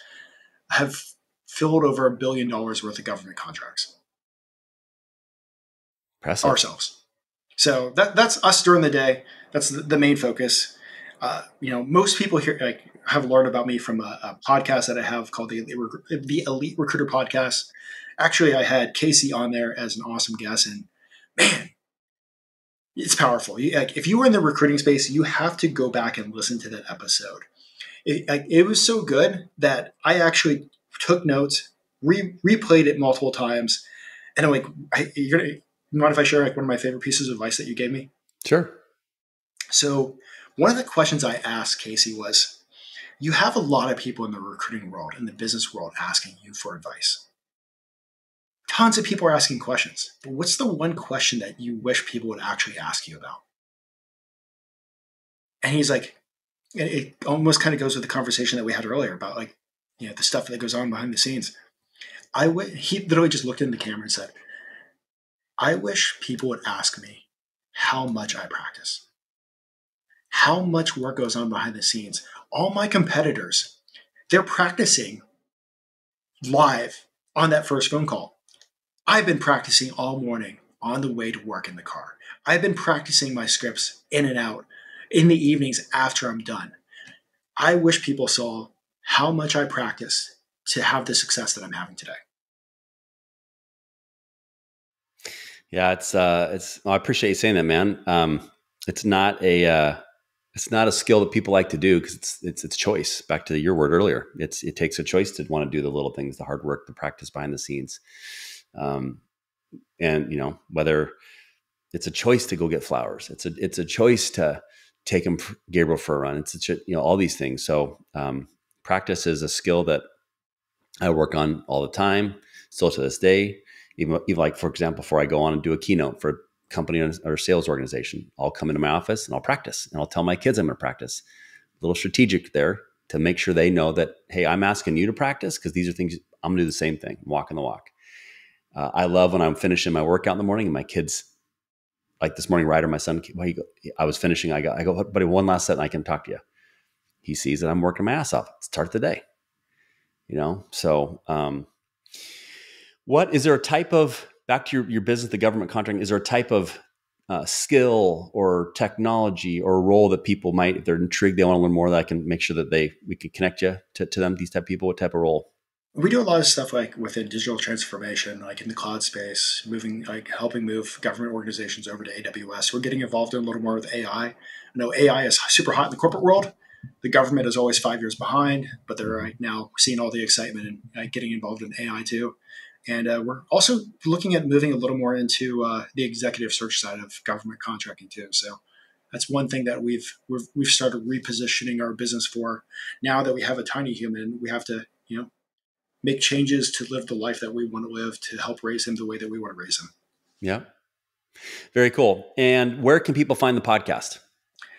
have filled over $1 billion worth of government contracts. Impressive. Ourselves. So that's us during the day. That's the main focus. Most people here have learned about me from a podcast that I have called the Elite Recruiter Podcast. Actually, I had Casey on there as an awesome guest, and man, it's powerful. If you were in the recruiting space, you have to go back and listen to that episode. It was so good that I actually took notes, replayed it multiple times, and I'm like, you mind if I share like one of my favorite pieces of advice that you gave me? Sure. So one of the questions I asked Casey was, you have a lot of people in the recruiting world, in the business world, asking you for advice. Tons of people are asking questions, but what's the one question that you wish people would actually ask you about? And he's like, it almost kind of goes with the conversation that we had earlier about like, the stuff that goes on behind the scenes. He literally just looked in the camera and said, I wish people would ask me how much I practice, how much work goes on behind the scenes. All my competitors, they're practicing live on that first phone call. I've been practicing all morning on the way to work in the car. I've been practicing my scripts in and out in the evenings after I'm done. I wish people saw how much I practice to have the success that I'm having today. Yeah, I appreciate you saying that, man. It's not a skill that people like to do because it's choice. Back to your word earlier, it takes a choice to want to do the little things, the hard work, the practice behind the scenes. And whether it's a choice to go get flowers, it's a choice to take Gabriel for a run. It's all these things. So practice is a skill that I work on all the time, still to this day. Even like, for example, before I go on and do a keynote for a company or sales organization, I'll come into my office and I'll practice, and I'll tell my kids I'm going to practice. A little strategic there to make sure they know that, hey, I'm asking you to practice because these are things I'm going to do the same thing, walking the walk. I love when I'm finishing my workout in the morning and my kids, like this morning, Ryder, my son, I was finishing. I go, buddy, one last set and I can talk to you. He sees that I'm working my ass off. Start the day, So, what is there a type of, back to your business, the government contracting, is there a type of skill or technology or role that people might, if they're intrigued, they want to learn more, that I can make sure that we can connect you to them, these type of people? What type of role? We do a lot of stuff like within digital transformation, like in the cloud space, helping move government organizations over to AWS. We're getting involved in a little more with AI. I know AI is super hot in the corporate world. The government is always 5 years behind, but they're right now seeing all the excitement and getting involved in AI too. And we're also looking at moving a little more into the executive search side of government contracting too. So that's one thing that we've started repositioning our business for. Now that we have a tiny human, we have to make changes to live the life that we want to live, to help raise him the way that we want to raise him. Yeah, very cool. And where can people find the podcast?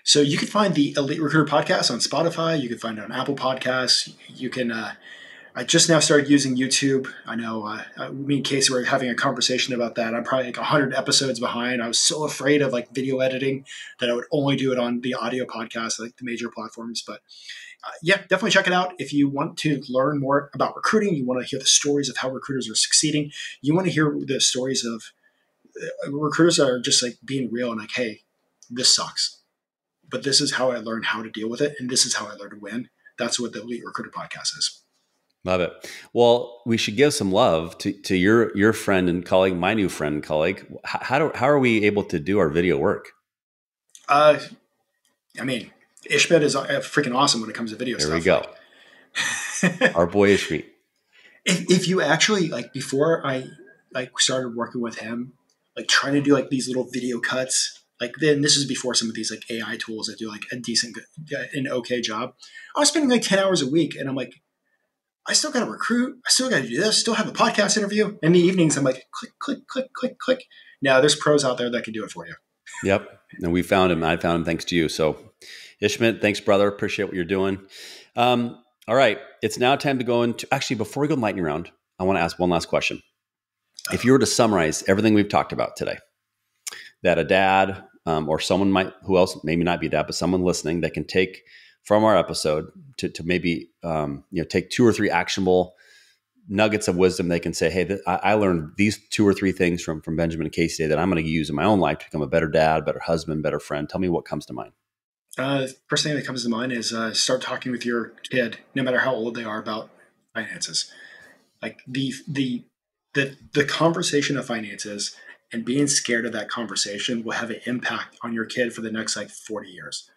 So you can find the Elite Recruiter podcast on Spotify. You can find it on Apple Podcasts. You can. I just now started using YouTube. I know me and Casey were having a conversation about that. I'm probably like 100 episodes behind. I was so afraid of like video editing that I would only do it on the audio podcast, like the major platforms. But yeah, definitely check it out. If you want to learn more about recruiting, you want to hear the stories of how recruiters are succeeding, you want to hear the stories of recruiters that are just like being real and like, hey, this sucks, but this is how I learned how to deal with it, and this is how I learned to win. That's what the Elite Recruiter podcast is. Love it. Well, we should give some love to your friend and colleague, my new friend and colleague. How are we able to do our video work? I mean, Ishmet is freaking awesome when it comes to video stuff. There we go. Our boy Ishmet. If you actually, like, before I started working with him, like trying to do like these little video cuts, like then this is before some of these like AI tools that do like a decent, an okay job. I was spending like 10 hours a week, and I'm like, I still got to recruit. I still got to do this. Still have a podcast interview. In the evenings, I'm like, click, click, click, click, click. Now there's pros out there that can do it for you. Yep. And we found him. I found him thanks to you. So Ishmet, thanks, brother. Appreciate what you're doing. All right. It's now time to go into, actually, before we go in lightning round, I want to ask one last question. If you were to summarize everything we've talked about today, that a dad or someone who else, maybe not be a dad, but someone listening that can take from our episode to maybe take 2 or 3 actionable nuggets of wisdom, they can say, hey, I learned these 2 or 3 things from Benjamin and Casey that I'm going to use in my own life to become a better dad, better husband, better friend. Tell me what comes to mind. First thing that comes to mind is start talking with your kid, no matter how old they are, about finances. Like the conversation of finances and being scared of that conversation will have an impact on your kid for the next like 40 years.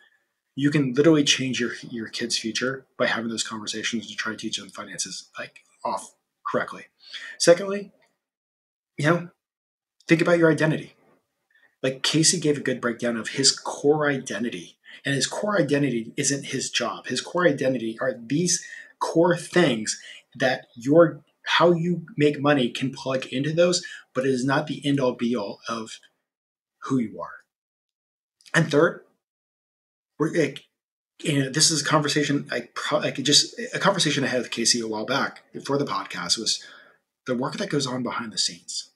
You can literally change your kid's future by having those conversations to try to teach them finances like off correctly. Secondly, think about your identity. Like Casey gave a good breakdown of his core identity. And his core identity isn't his job. His core identity are these core things that how you make money can plug into those, but it is not the end all be all of who you are. And third, this is a conversation a conversation I had with Casey a while back before the podcast was the work that goes on behind the scenes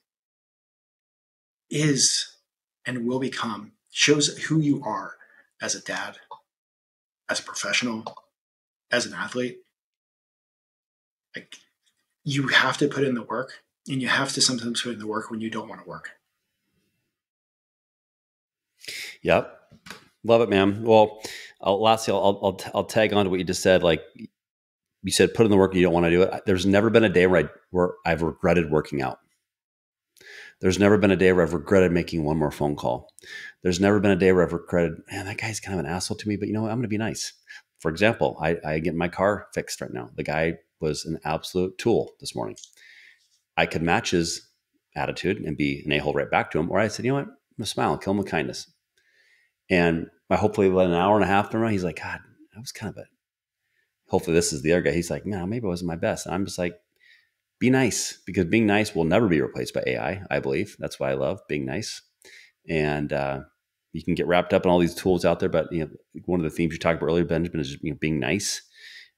is and will become shows who you are as a dad, as a professional, as an athlete. Like you have to put in the work, and you have to sometimes put in the work when you don't want to work. Yep. Love it, man. Well, lastly, I'll tag on to what you just said. Like you said, put in the work and you don't want to do it. There's never been a day where I've regretted working out. There's never been a day where I've regretted making one more phone call. There's never been a day where I've regretted, man, that guy's kind of an asshole to me, but you know what? I'm going to be nice. For example, I get my car fixed right now. The guy was an absolute tool this morning. I could match his attitude and be an a-hole right back to him. Or I said, you know what? I'm going to smile and kill him with kindness. And hopefully about an hour and a half around, he's like, God, that was kind of hopefully this is the other guy. He's like, no, maybe it wasn't my best. And I'm just like, be nice, because being nice will never be replaced by AI, I believe. That's why I love being nice. And you can get wrapped up in all these tools out there. But one of the themes you talked about earlier, Benjamin, is just being nice,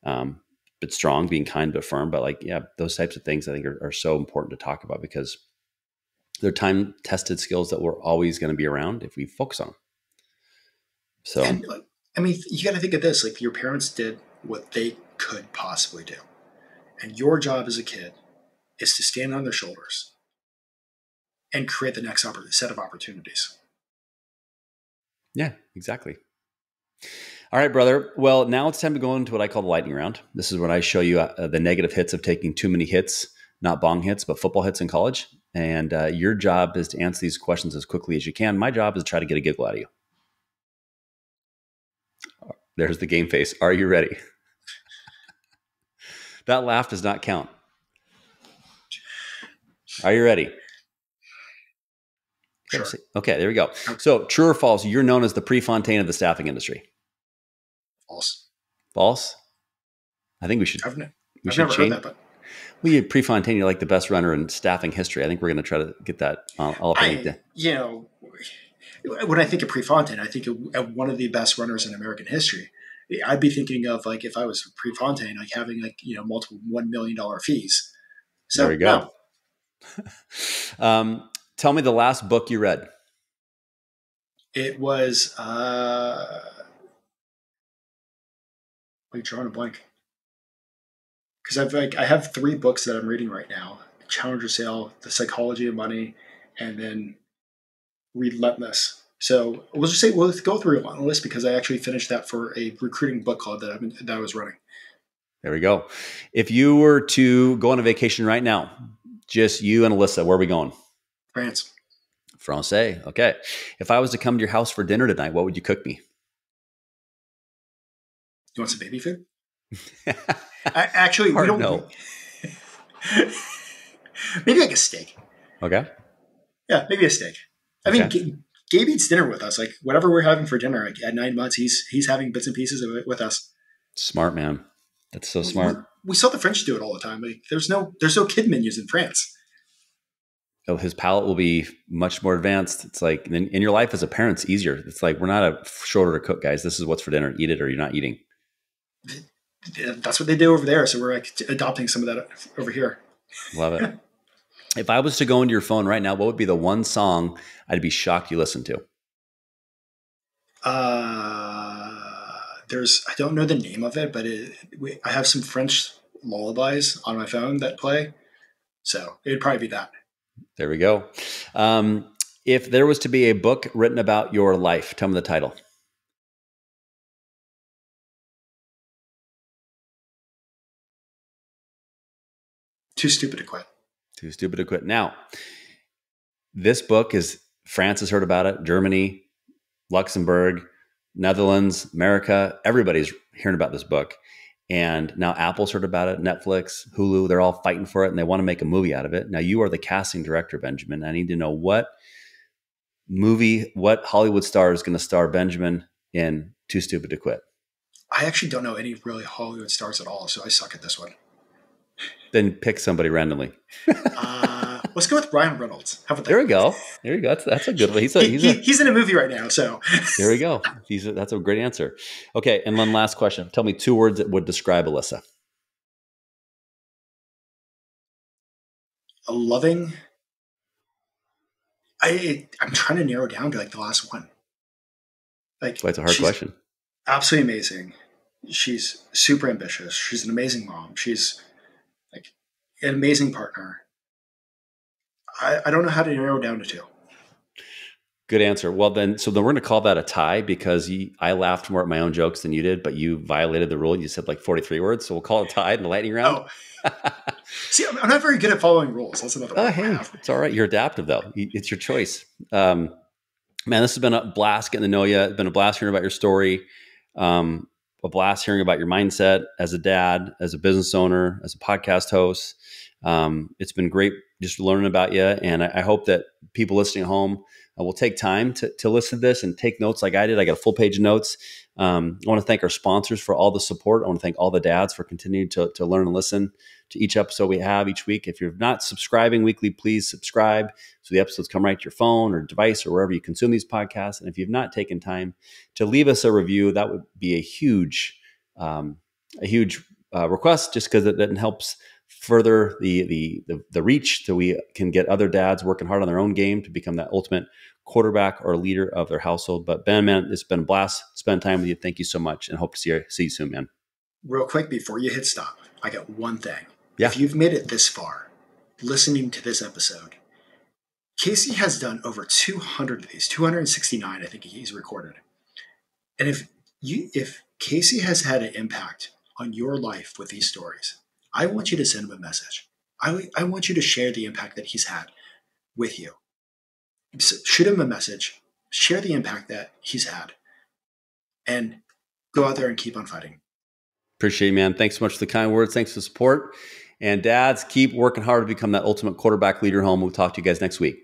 but strong, being kind but firm. But those types of things I think are so important to talk about, because they're time-tested skills that we're always going to be around if we focus on them. So, and, you got to think of this: like your parents did what they could possibly do, and your job as a kid is to stand on their shoulders and create the next set of opportunities. Yeah, exactly. All right, brother. Well, now it's time to go into what I call the lightning round. This is when I show you the negative hits of taking too many hits, not bong hits, but football hits in college. And your job is to answer these questions as quickly as you can. My job is to try to get a giggle out of you. There's the game face. Are you ready? That laugh does not count. Are you ready? Sure. Okay, there we go. So, true or false, you're known as the Prefontaine of the staffing industry. False. False? I think we should. I've never heard that, but Prefontaine, you're like the best runner in staffing history. I think we're going to try to get that all up. When I think of Prefontaine, I think of one of the best runners in American history. I'd be thinking of if I was Prefontaine, having multiple $1 million fees. So there we go. No. Tell me the last book you read. It was wait, drawing a blank. Because I have 3 books that I'm reading right now: Challenger Sale, The Psychology of Money, and then Relentless. So we'll just say let's go through Relentless, because I actually finished that for a recruiting book club that I was running. There we go. If you were to go on a vacation right now, just you and Alyssa, where are we going? France. Francais. Okay. If I was to come to your house for dinner tonight, what would you cook me? You want some baby food? Actually, we don't know. Maybe like a steak. Okay. Yeah, maybe a steak. I mean, Gabe eats dinner with us. Whatever we're having for dinner, at 9 months, he's having bits and pieces of it with us. Smart, man. That's so smart. We saw the French do it all the time. There's no kid menus in France. Oh, his palate will be much more advanced. It's like in your life as a parent, it's easier. It's like, we're not a short order cook, guys. This is what's for dinner. Eat it or you're not eating. That's what they do over there. So we're adopting some of that over here. Love it. If I was to go into your phone right now, what would be the one song I'd be shocked you listen to? I don't know the name of it, but I have some French lullabies on my phone that play. So it'd probably be that. There we go. If there was to be a book written about your life, tell me the title. Too Stupid to Quit. Too Stupid to Quit. Now, this book France has heard about it, Germany, Luxembourg, Netherlands, America. Everybody's hearing about this book. And now Apple's heard about it, Netflix, Hulu, they're all fighting for it and they want to make a movie out of it. Now, you are the casting director, Benjamin. I need to know what movie, what Hollywood star is going to star Benjamin in Too Stupid to Quit? I actually don't know any really Hollywood stars at all, so I suck at this one. Then pick somebody randomly. Let's go with Ryan Reynolds. How about that? There we go. There you go. That's a good one. He's in a movie right now, so there we go. That's a great answer. Okay, and one last question. Tell me 2 words that would describe Alyssa. a loving. I'm trying to narrow down to like the last one. Like, That's a hard question. Absolutely amazing. She's super ambitious. She's an amazing mom. She's like an amazing partner. I don't know how to narrow down to 2. Good answer. Well, then we're going to call that a tie because I laughed more at my own jokes than you did, but you violated the rule. You said like 43 words. So we'll call it tied in the lightning round. Oh. See, I'm not very good at following rules. That's another one. Hey, it's all right. You're adaptive though. It's your choice. Man, this has been a blast getting to know you. It's been a blast hearing about your story. A blast hearing about your mindset as a dad, as a business owner, as a podcast host. It's been great just learning about you. And I hope that people listening at home will take time to listen to this and take notes like I did. I got a full page of notes. I want to thank our sponsors for all the support. I want to thank all the dads for continuing to learn and listen to each episode we have each week. If you're not subscribing weekly, please subscribe so the episodes come right to your phone or device or wherever you consume these podcasts. And if you've not taken time to leave us a review, that would be a huge request, just because it helps further the reach, so we can get other dads working hard on their own game to become that ultimate quarterback or leader of their household. But Ben, man, it's been a blast spending time with you. Thank you so much, and hope to see you soon, man. Real quick before you hit stop, I got one thing. Yeah. If you've made it this far, listening to this episode, Casey has done over 200 of these, 269, I think he's recorded. And if Casey has had an impact on your life with these stories, I want you to send him a message. I want you to share the impact that he's had with you. So shoot him a message, share the impact that he's had, and go out there and keep on fighting. Appreciate you, man. Thanks so much for the kind words. Thanks for the support. And dads, keep working hard to become that ultimate quarterback leader home. We'll talk to you guys next week.